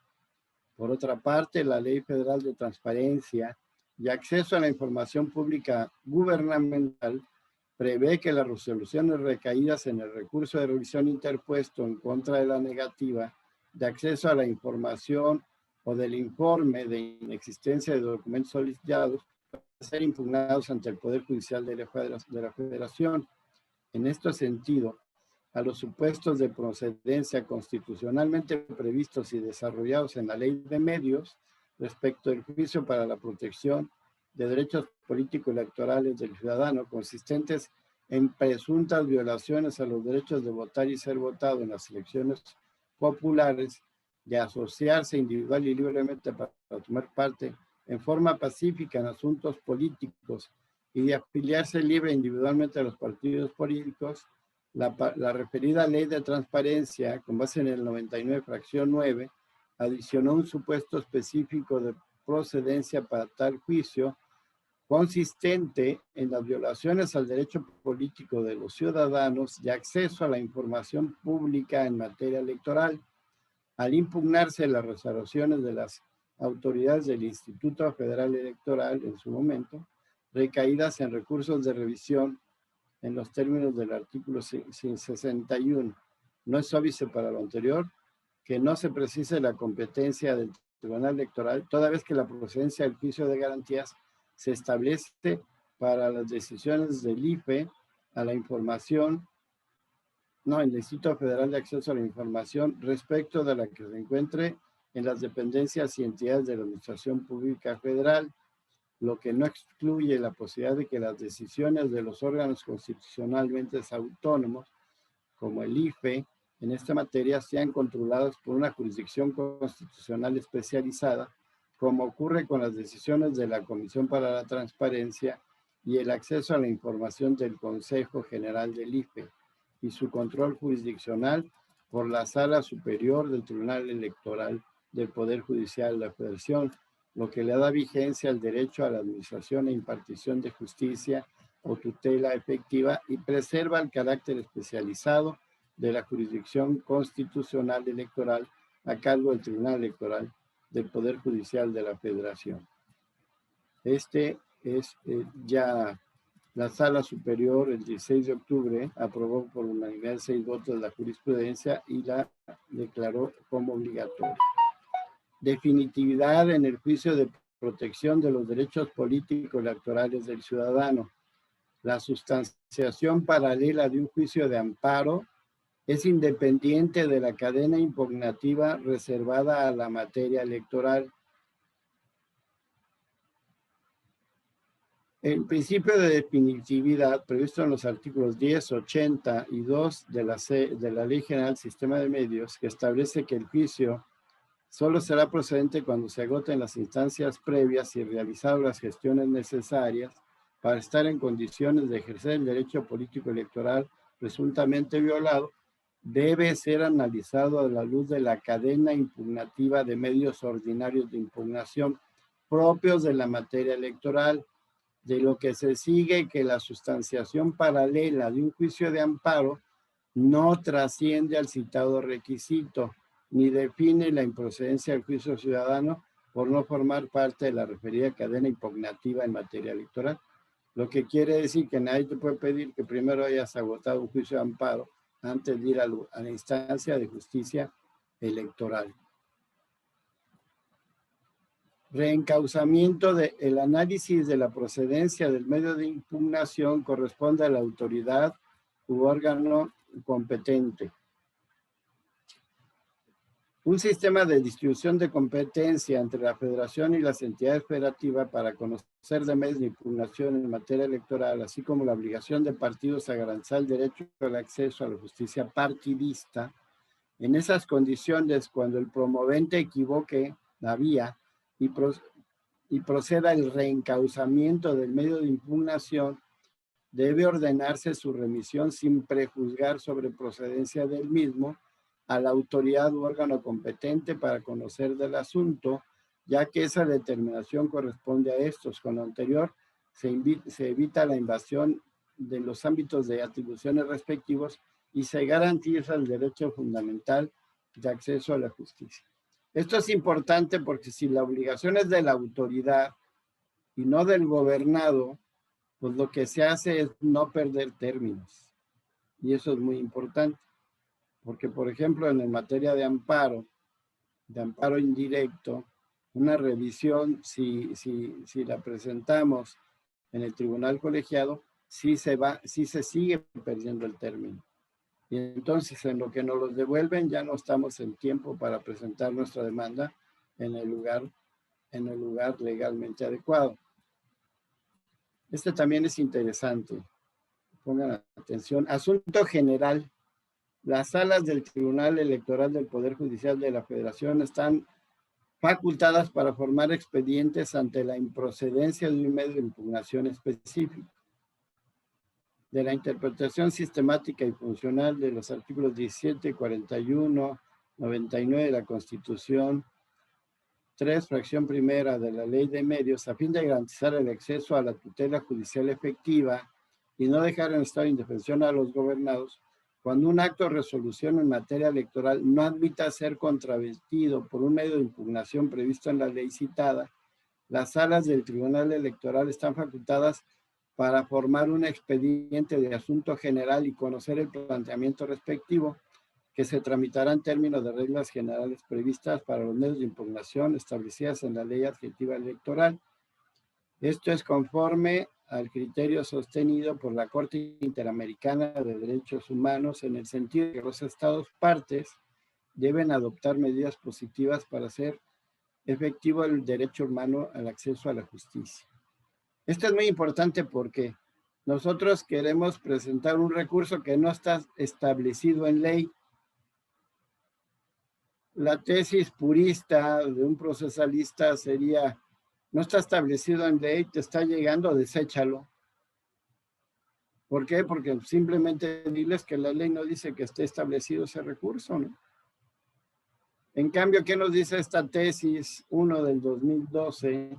Por otra parte, la Ley Federal de Transparencia y Acceso a la Información Pública Gubernamental prevé que las resoluciones recaídas en el recurso de revisión interpuesto en contra de la negativa de acceso a la información o del informe de inexistencia de documentos solicitados pueden ser impugnados ante el Poder Judicial de la Federación. En este sentido, a los supuestos de procedencia constitucionalmente previstos y desarrollados en la Ley de Medios respecto del juicio para la protección de derechos político-electorales del ciudadano consistentes en presuntas violaciones a los derechos de votar y ser votado en las elecciones populares, de asociarse individual y libremente para tomar parte en forma pacífica en asuntos políticos y de afiliarse libre individualmente a los partidos políticos, la referida Ley de Transparencia, con base en el 99, fracción 9, adicionó un supuesto específico de procedencia para tal juicio, consistente en las violaciones al derecho político de los ciudadanos de acceso a la información pública en materia electoral, al impugnarse las resoluciones de las autoridades del Instituto Federal Electoral en su momento, recaídas en recursos de revisión en los términos del artículo 61. No es óbice para lo anterior que no se precise la competencia del Tribunal Electoral, toda vez que la procedencia del juicio de garantías se establece para las decisiones del IFE a la información, el Instituto Federal de Acceso a la Información respecto de la que se encuentre en las dependencias y entidades de la Administración Pública Federal, lo que no excluye la posibilidad de que las decisiones de los órganos constitucionalmente autónomos, como el IFE, en esta materia sean controladas por una jurisdicción constitucional especializada, como ocurre con las decisiones de la Comisión para la Transparencia y el acceso a la información del Consejo General del IFE, y su control jurisdiccional por la Sala Superior del Tribunal Electoral del Poder Judicial de la Federación, lo que le da vigencia al derecho a la administración e impartición de justicia o tutela efectiva y preserva el carácter especializado de la jurisdicción constitucional electoral a cargo del Tribunal Electoral del Poder Judicial de la Federación. Este es ya la Sala Superior el 16 de octubre aprobó por unanimidad 6 votos la jurisprudencia y la declaró como obligatoria. Definitividad en el juicio de protección de los derechos políticos electorales del ciudadano. La sustanciación paralela de un juicio de amparo es independiente de la cadena impugnativa reservada a la materia electoral. El principio de definitividad previsto en los artículos 10, 80 y 2 de la Ley General Sistema de Medios, que establece que el juicio solo será procedente cuando se agoten las instancias previas y realizadas las gestiones necesarias para estar en condiciones de ejercer el derecho político electoral presuntamente violado, debe ser analizado a la luz de la cadena impugnativa de medios ordinarios de impugnación propios de la materia electoral, de lo que se sigue que la sustanciación paralela de un juicio de amparo no trasciende al citado requisito, ni define la improcedencia del juicio ciudadano por no formar parte de la referida cadena impugnativa en materia electoral. Lo que quiere decir que nadie te puede pedir que primero hayas agotado un juicio de amparo antes de ir a la instancia de justicia electoral. Reencauzamiento del análisis de la procedencia del medio de impugnación corresponde a la autoridad u órgano competente. Un sistema de distribución de competencia entre la Federación y las entidades federativas para conocer de medios de impugnación en materia electoral, así como la obligación de partidos a garantizar el derecho al acceso a la justicia partidista. En esas condiciones, cuando el promovente equivoque la vía y proceda el reencauzamiento del medio de impugnación, debe ordenarse su remisión sin prejuzgar sobre procedencia del mismo a la autoridad u órgano competente para conocer del asunto, ya que esa determinación corresponde a estos. Con lo anterior, se evita la invasión de los ámbitos de atribuciones respectivos y se garantiza el derecho fundamental de acceso a la justicia. Esto es importante porque si la obligación es de la autoridad y no del gobernado, pues lo que se hace es no perder términos. Y eso es muy importante. Porque, por ejemplo, en materia de amparo indirecto, una revisión, si la presentamos en el tribunal colegiado, sí se sigue perdiendo el término. Y entonces, en lo que nos los devuelven, ya no estamos en tiempo para presentar nuestra demanda en el lugar legalmente adecuado. Este también es interesante. Pongan atención. Asunto general. Las salas del Tribunal Electoral del Poder Judicial de la Federación están facultadas para formar expedientes ante la improcedencia de un medio de impugnación específico. De la interpretación sistemática y funcional de los artículos 17, 41, 99 de la Constitución, 3, fracción primera de la Ley de Medios, a fin de garantizar el acceso a la tutela judicial efectiva y no dejar en estado de indefensión a los gobernados, cuando un acto de resolución en materia electoral no admita ser contravestido por un medio de impugnación previsto en la ley citada, las salas del Tribunal Electoral están facultadas para formar un expediente de asunto general y conocer el planteamiento respectivo, que se tramitará en términos de reglas generales previstas para los medios de impugnación establecidas en la Ley Adjetiva Electoral. Esto es conforme al criterio sostenido por la Corte Interamericana de Derechos Humanos en el sentido de que los estados partes deben adoptar medidas positivas para hacer efectivo el derecho humano al acceso a la justicia. Esto es muy importante porque nosotros queremos presentar un recurso que no está establecido en ley. La tesis purista de un procesalista sería: no está establecido en ley, te está llegando, deséchalo. ¿Por qué? Porque simplemente diles que la ley no dice que esté establecido ese recurso, ¿no? En cambio, ¿qué nos dice esta tesis 1 del 2012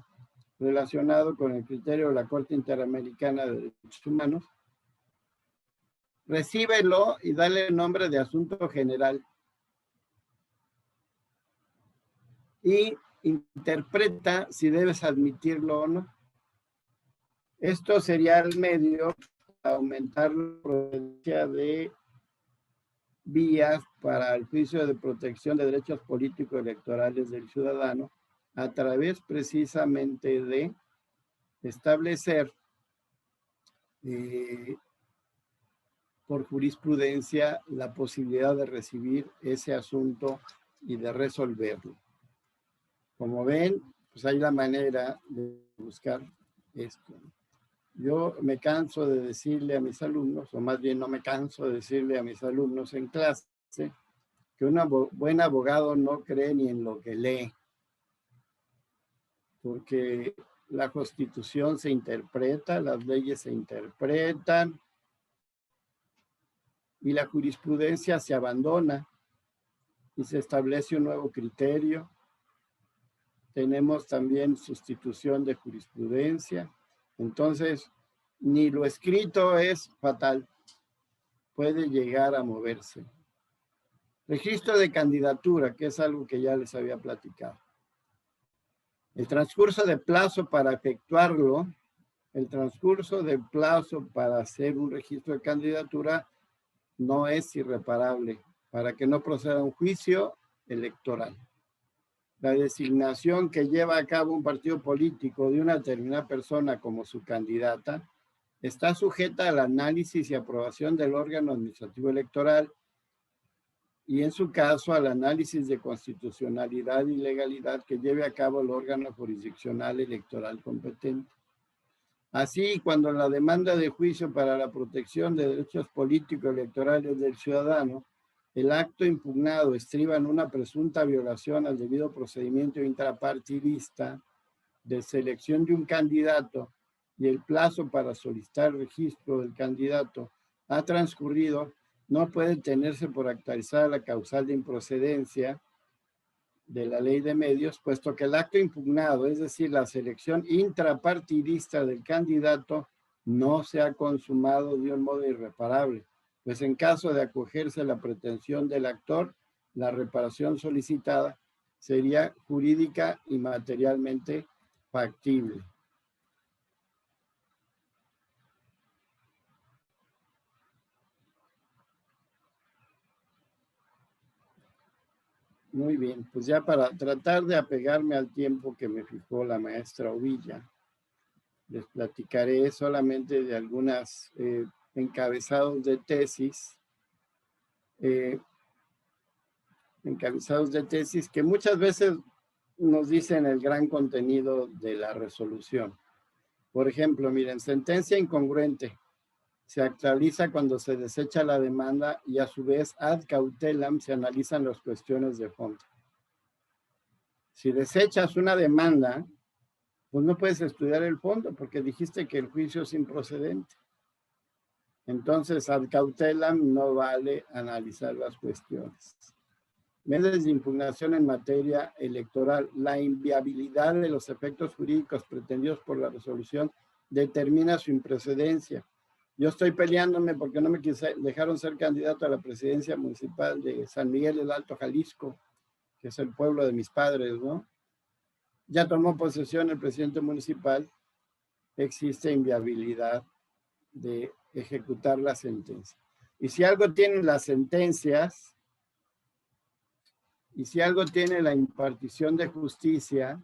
relacionado con el criterio de la Corte Interamericana de Derechos Humanos? Recíbelo y dale el nombre de asunto general. Y interpreta si debes admitirlo o no. Esto sería el medio para aumentar la procedencia de vías para el juicio de protección de derechos políticos electorales del ciudadano a través precisamente de establecer por jurisprudencia la posibilidad de recibir ese asunto y de resolverlo. Como ven, pues hay la manera de buscar esto. Yo me canso de decirle a mis alumnos, o más bien no me canso de decirle a mis alumnos en clase, que un buen abogado no cree ni en lo que lee, porque la Constitución se interpreta, las leyes se interpretan, y la jurisprudencia se abandona y se establece un nuevo criterio. Tenemos también sustitución de jurisprudencia. Entonces, ni lo escrito es fatal, puede llegar a moverse. Registro de candidatura, que es algo que ya les había platicado. El transcurso de plazo para efectuarlo, el transcurso de plazo para hacer un registro de candidatura no es irreparable para que no proceda un juicio electoral. La designación que lleva a cabo un partido político de una determinada persona como su candidata está sujeta al análisis y aprobación del órgano administrativo electoral y en su caso al análisis de constitucionalidad y legalidad que lleve a cabo el órgano jurisdiccional electoral competente. Así, cuando la demanda de juicio para la protección de derechos políticos electorales del ciudadano, el acto impugnado estriba en una presunta violación al debido procedimiento intrapartidista de selección de un candidato y el plazo para solicitar registro del candidato ha transcurrido, no puede tenerse por actualizada la causal de improcedencia de la ley de medios, puesto que el acto impugnado, es decir, la selección intrapartidista del candidato, no se ha consumado de un modo irreparable, pues en caso de acogerse a la pretensión del actor, la reparación solicitada sería jurídica y materialmente factible. Muy bien, pues ya para tratar de apegarme al tiempo que me fijó la maestra Ovilla, les platicaré solamente de algunas encabezados de tesis, que muchas veces nos dicen el gran contenido de la resolución. Por ejemplo, miren, sentencia incongruente. Se actualiza cuando se desecha la demanda y a su vez ad cautelam se analizan las cuestiones de fondo. Si desechas una demanda, pues no puedes estudiar el fondo porque dijiste que el juicio es improcedente. Entonces, ad cautelam no vale analizar las cuestiones. Medios de impugnación en materia electoral. La inviabilidad de los efectos jurídicos pretendidos por la resolución determina su improcedencia. Yo estoy peleándome porque no me dejaron ser candidato a la presidencia municipal de San Miguel del Alto, Jalisco, que es el pueblo de mis padres, ¿no? Ya tomó posesión el presidente municipal, existe inviabilidad de ejecutar la sentencia. Y si algo tienen las sentencias, y si algo tiene la impartición de justicia,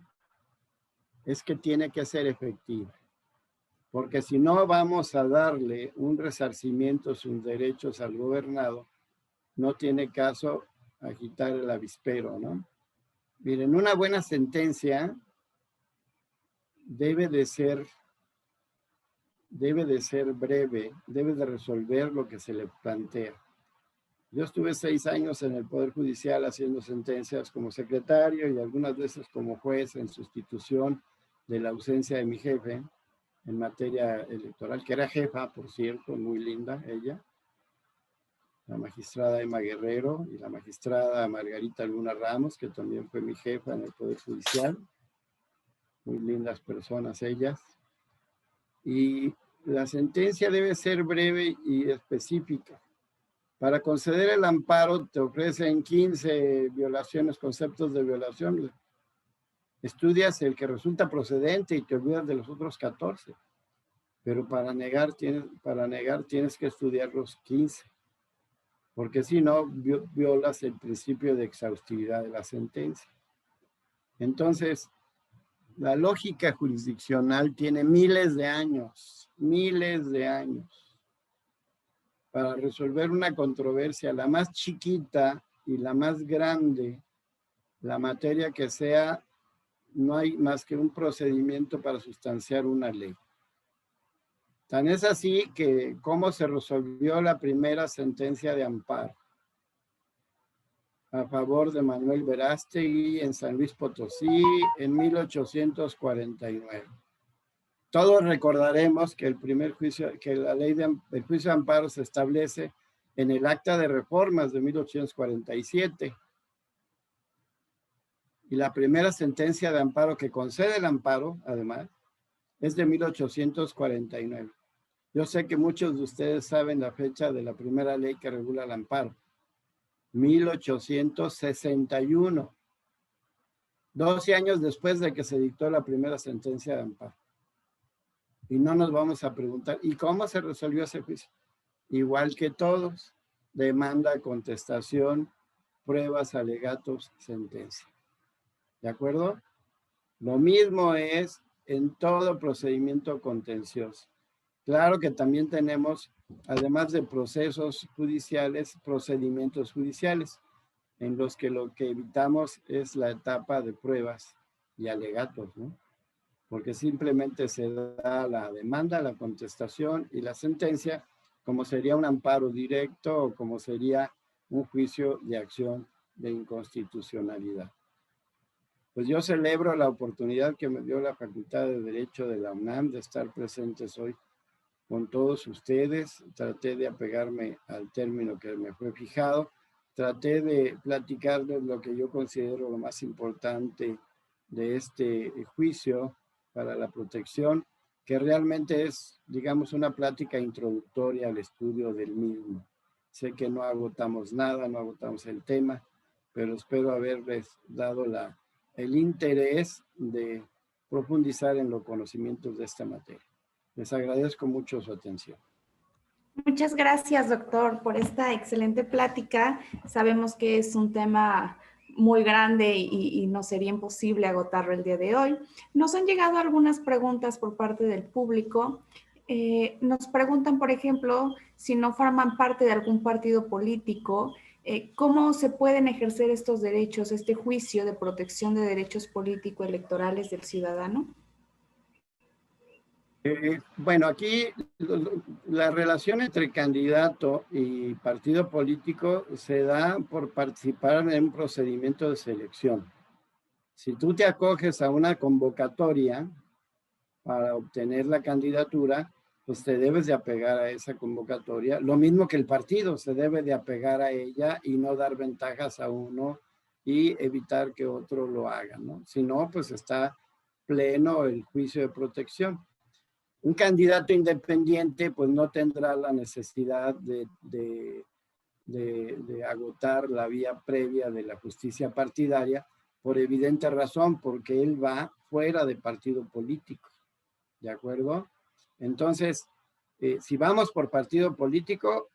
es que tiene que ser efectiva. Porque si no vamos a darle un resarcimiento a sus derechos al gobernado, no tiene caso agitar el avispero, ¿no? Miren, una buena sentencia debe de ser breve, debe de resolver lo que se le plantea. Yo estuve 6 años en el Poder Judicial haciendo sentencias como secretario y algunas veces como juez en sustitución de la ausencia de mi jefe. en materia electoral, que era jefa, por cierto, muy linda ella, la magistrada Emma Guerrero y la magistrada Margarita Luna Ramos, que también fue mi jefa en el Poder Judicial. Muy lindas personas ellas. Y la sentencia debe ser breve y específica. Para conceder el amparo te ofrecen 15 violaciones, conceptos de violación. Estudias el que resulta procedente y te olvidas de los otros 14. Pero para negar tienes que estudiar los 15. Porque si no, violas el principio de exhaustividad de la sentencia. Entonces, la lógica jurisdiccional tiene miles de años para resolver una controversia, la más chiquita y la más grande, la materia que sea, no hay más que un procedimiento para sustanciar una ley. Tan es así que cómo se resolvió la primera sentencia de amparo a favor de Manuel Verástegui en San Luis Potosí en 1849. Todos recordaremos que el primer juicio, que la ley del juicio de amparo se establece en el Acta de Reformas de 1847. Y la primera sentencia de amparo que concede el amparo, además, es de 1849. Yo sé que muchos de ustedes saben la fecha de la primera ley que regula el amparo. 1861. 12 años después de que se dictó la primera sentencia de amparo. Y no nos vamos a preguntar, ¿y cómo se resolvió ese juicio? Igual que todos, demanda, contestación, pruebas, alegatos, sentencia. ¿De acuerdo? Lo mismo es en todo procedimiento contencioso. Claro que también tenemos, además de procesos judiciales, procedimientos judiciales, en los que lo que evitamos es la etapa de pruebas y alegatos, ¿no? Porque simplemente se da la demanda, la contestación y la sentencia, como sería un amparo directo o como sería un juicio de acción de inconstitucionalidad. Pues yo celebro la oportunidad que me dio la Facultad de Derecho de la UNAM de estar presentes hoy con todos ustedes. Traté de apegarme al término que me fue fijado. Traté de platicarles lo que yo considero lo más importante de este juicio para la protección, que realmente es, digamos, una plática introductoria al estudio del mismo. Sé que no agotamos nada, no agotamos el tema, pero espero haberles dado el interés de profundizar en los conocimientos de esta materia. Les agradezco mucho su atención. Muchas gracias, doctor, por esta excelente plática. Sabemos que es un tema muy grande y no sería imposible agotarlo el día de hoy. Nos han llegado algunas preguntas por parte del público. Nos preguntan, por ejemplo, si no forman parte de algún partido político, ¿cómo se pueden ejercer estos derechos, este juicio de protección de derechos político-electorales del ciudadano? Bueno, aquí la relación entre candidato y partido político se da por participar en un procedimiento de selección. Si tú te acoges a una convocatoria para obtener la candidatura, pues te debes de apegar a esa convocatoria. Lo mismo que el partido se debe de apegar a ella y no dar ventajas a uno y evitar que otro lo haga, ¿no? Si no, pues está pleno el juicio de protección. Un candidato independiente pues no tendrá la necesidad de agotar la vía previa de la justicia partidaria por evidente razón, porque él va fuera de partido político, ¿de acuerdo? Entonces, si vamos por partido político,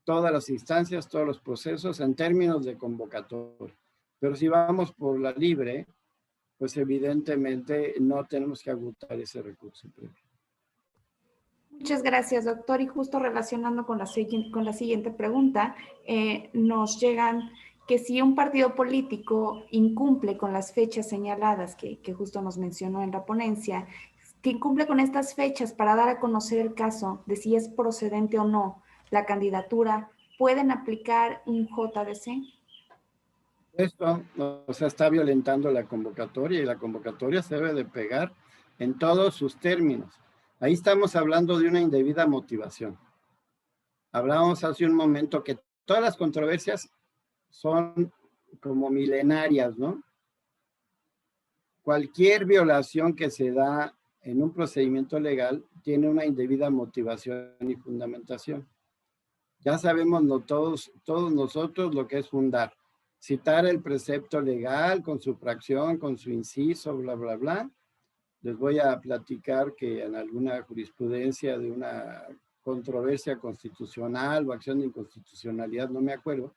todas las instancias, todos los procesos en términos de convocatoria. Pero si vamos por la libre, pues evidentemente no tenemos que agotar ese recurso previo. Muchas gracias, doctor. Y justo relacionando con la siguiente pregunta, nos llegan que si un partido político incumple con las fechas señaladas que justo nos mencionó en la ponencia, que incumple con estas fechas para dar a conocer el caso de si es procedente o no la candidatura, ¿pueden aplicar un JDC? Esto, o sea, está violentando la convocatoria y la convocatoria se debe de pegar en todos sus términos. Ahí estamos hablando de una indebida motivación. Hablábamos hace un momento que todas las controversias son como milenarias, ¿no? Cualquier violación que se da en un procedimiento legal tiene una indebida motivación y fundamentación. Ya sabemos todos nosotros lo que es fundar. Citar el precepto legal con su fracción, con su inciso, bla, bla, bla. Les voy a platicar que en alguna jurisprudencia de una controversia constitucional o acción de inconstitucionalidad, no me acuerdo,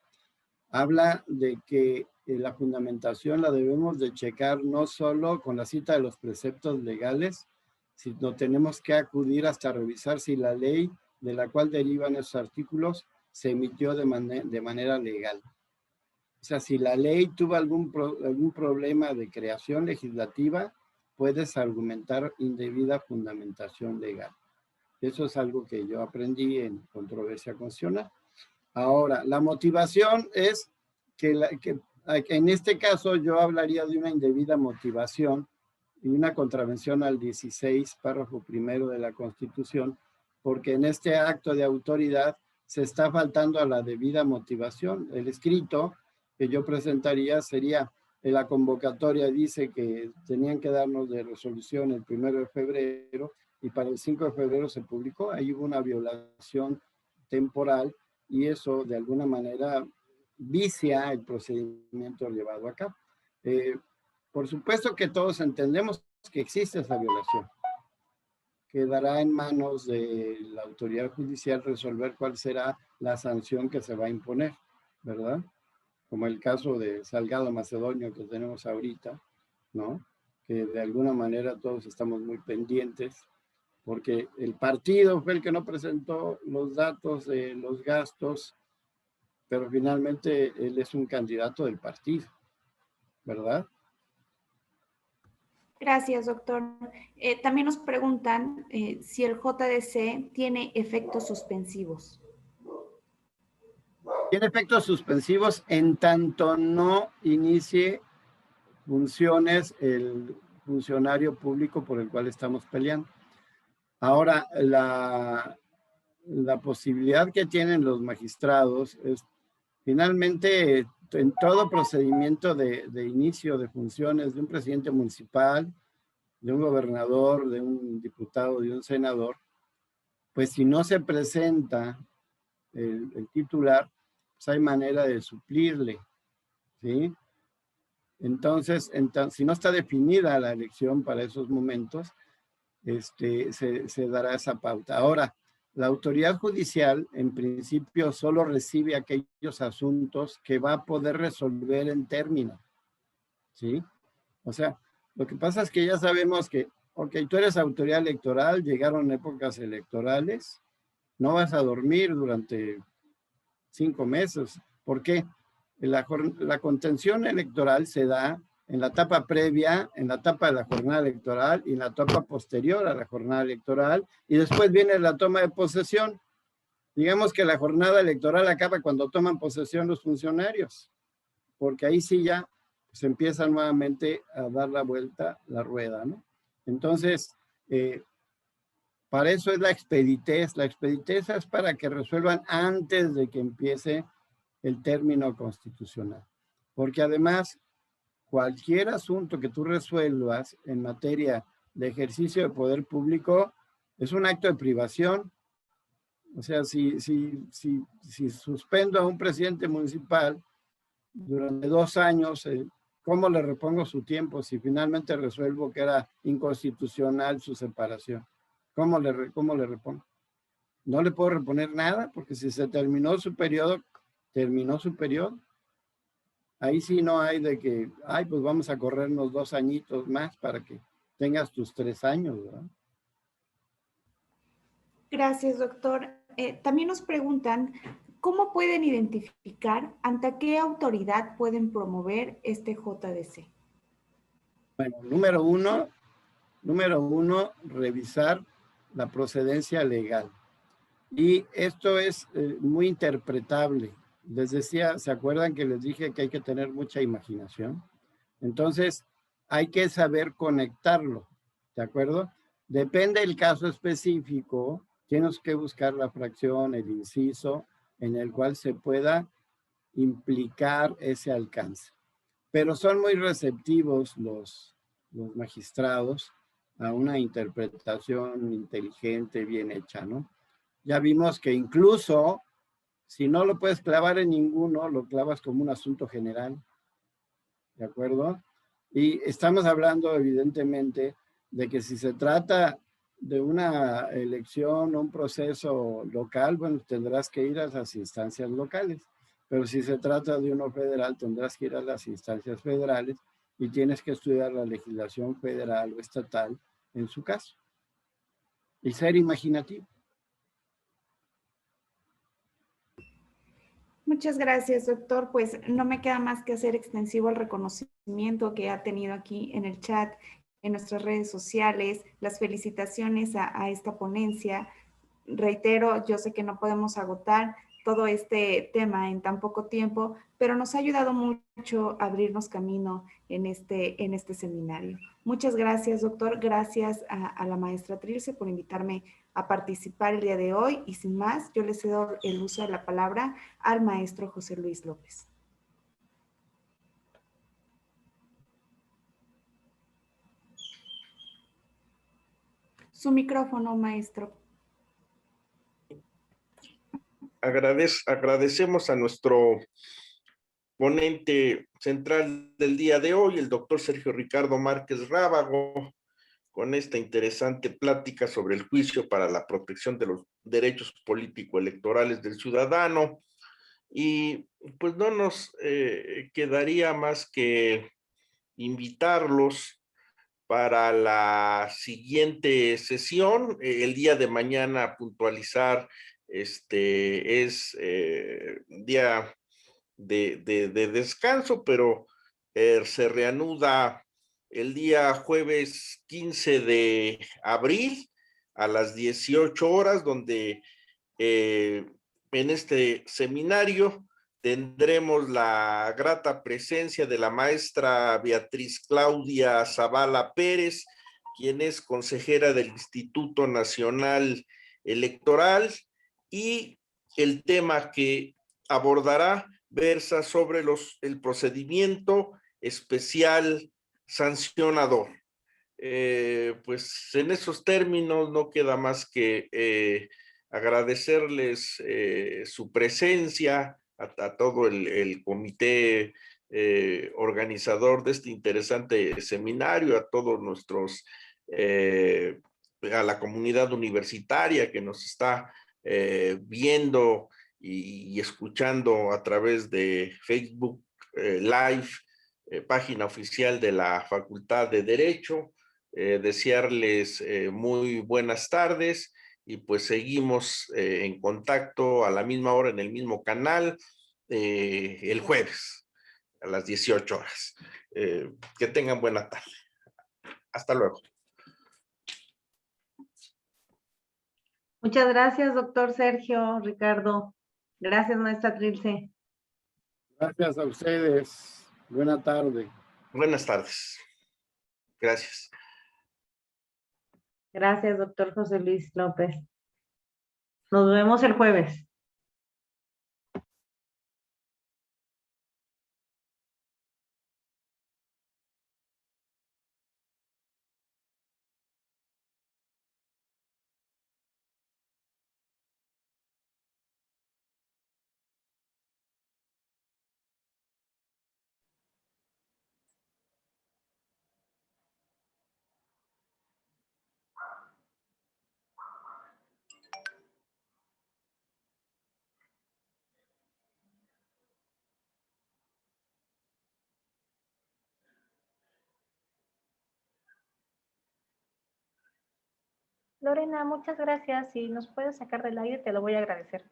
habla de que la fundamentación la debemos de checar no solo con la cita de los preceptos legales, sino tenemos que acudir hasta revisar si la ley de la cual derivan esos artículos se emitió de manera legal. O sea, si la ley tuvo algún problema de creación legislativa, puedes argumentar indebida fundamentación legal. Eso es algo que yo aprendí en controversia constitucional. Ahora, la motivación es que en este caso yo hablaría de una indebida motivación y una contravención al 16, párrafo primero de la Constitución, porque en este acto de autoridad se está faltando a la debida motivación. El escrito que yo presentaría sería, en la convocatoria dice que tenían que darnos de resolución el 1 de febrero y para el 5 de febrero se publicó. Ahí hubo una violación temporal y eso de alguna manera vicia el procedimiento llevado a cabo. Por supuesto que todos entendemos que existe esa violación. Quedará en manos de la autoridad judicial resolver cuál será la sanción que se va a imponer, ¿verdad? Como el caso de Salgado Macedonio que tenemos ahorita, ¿no? Que de alguna manera todos estamos muy pendientes, porque el partido fue el que no presentó los datos de los gastos, pero finalmente él es un candidato del partido, ¿verdad? Gracias, doctor. También nos preguntan si el JDC tiene efectos suspensivos. Tiene efectos suspensivos en tanto no inicie funciones el funcionario público por el cual estamos peleando. Ahora, la posibilidad que tienen los magistrados es, finalmente, en todo procedimiento de inicio de funciones de un presidente municipal, de un gobernador, de un diputado, de un senador, pues si no se presenta el titular, pues hay manera de suplirle, ¿sí? Entonces, si no está definida la elección para esos momentos, se dará esa pauta. Ahora, la autoridad judicial, en principio, solo recibe aquellos asuntos que va a poder resolver en término, ¿sí? O sea, lo que pasa es que ya sabemos que, ok, tú eres autoridad electoral, llegaron épocas electorales, no vas a dormir durante 5 meses. ¿Por qué? La contención electoral se da en la etapa previa, en la etapa de la jornada electoral y en la etapa posterior a la jornada electoral, y después viene la toma de posesión. Digamos que la jornada electoral acaba cuando toman posesión los funcionarios, porque ahí sí ya se empieza nuevamente a dar la vuelta la rueda, ¿no? Entonces, para eso es la expeditez. La expeditez es para que resuelvan antes de que empiece el término constitucional. Porque además, cualquier asunto que tú resuelvas en materia de ejercicio de poder público es un acto de privación. O sea, si suspendo a un presidente municipal durante 2 años, ¿cómo le repongo su tiempo si finalmente resuelvo que era inconstitucional su separación? ¿Cómo le repongo? No le puedo reponer nada porque si se terminó su periodo, terminó su periodo. Ahí sí no hay de que, ay, pues vamos a corrernos 2 añitos más para que tengas tus 3 años, ¿verdad? Gracias, doctor. También nos preguntan, ¿cómo pueden identificar ante qué autoridad pueden promover este JDC? Bueno, número uno, revisar la procedencia legal. Y esto es muy interpretable. Les decía, ¿se acuerdan que les dije que hay que tener mucha imaginación? Entonces, hay que saber conectarlo, ¿de acuerdo? Depende del caso específico, tienes que buscar la fracción, el inciso, en el cual se pueda implicar ese alcance. Pero son muy receptivos los magistrados a una interpretación inteligente, bien hecha, ¿no? Ya vimos que incluso si no lo puedes clavar en ninguno, lo clavas como un asunto general, ¿de acuerdo? Y estamos hablando evidentemente de que si se trata de una elección o un proceso local, bueno, tendrás que ir a las instancias locales. Pero si se trata de uno federal, tendrás que ir a las instancias federales y tienes que estudiar la legislación federal o estatal en su caso. Y ser imaginativo. Muchas gracias, doctor. Pues no me queda más que hacer extensivo el reconocimiento que ha tenido aquí en el chat, en nuestras redes sociales, las felicitaciones a esta ponencia. Reitero, yo sé que no podemos agotar todo este tema en tan poco tiempo, pero nos ha ayudado mucho a abrirnos camino en este seminario. Muchas gracias, doctor. Gracias a la maestra Trilce por invitarme a participar el día de hoy. Y sin más, yo le cedo el uso de la palabra al maestro José Luis López. Su micrófono, maestro. Agradecemos a nuestro ponente central del día de hoy, el doctor Sergio Ricardo Márquez Rábago, con esta interesante plática sobre el juicio para la protección de los derechos político-electorales del ciudadano. Y pues no nos quedaría más que invitarlos para la siguiente sesión, el día de mañana puntualizar, es día de descanso, pero se reanuda el día jueves 15 de abril a las 18 horas, donde en este seminario tendremos la grata presencia de la maestra Beatriz Claudia Zavala Pérez, quien es consejera del Instituto Nacional Electoral, y el tema que abordará versa sobre el procedimiento especial sancionador. Pues en esos términos no queda más que agradecerles su presencia a todo el comité organizador de este interesante seminario, a todos nuestros, a la comunidad universitaria que nos está viendo y escuchando a través de Facebook Live, página oficial de la Facultad de Derecho. Desearles muy buenas tardes y pues seguimos en contacto a la misma hora en el mismo canal el jueves a las 18 horas. Que tengan buena tarde. Hasta luego. Muchas gracias, doctor Sergio, Ricardo. Gracias, maestra Trilce. Gracias a ustedes. Buena tarde. Buenas tardes. Gracias. Gracias, doctor José Luis López. Nos vemos el jueves. Lorena, muchas gracias. Si nos puedes sacar del aire, te lo voy a agradecer.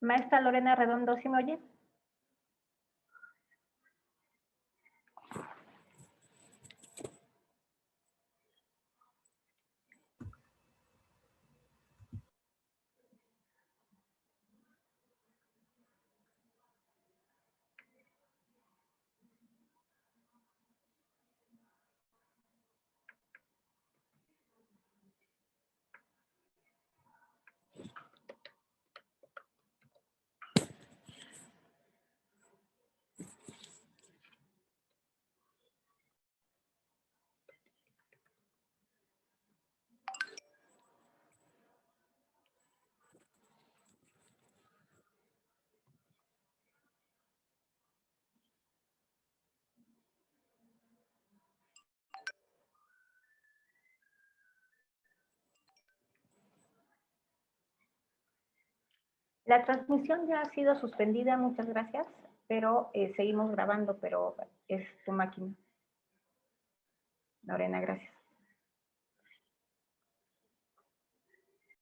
Maestra Lorena Redondo, ¿sí me oye? La transmisión ya ha sido suspendida, muchas gracias, pero seguimos grabando, pero es tu máquina. Lorena, gracias.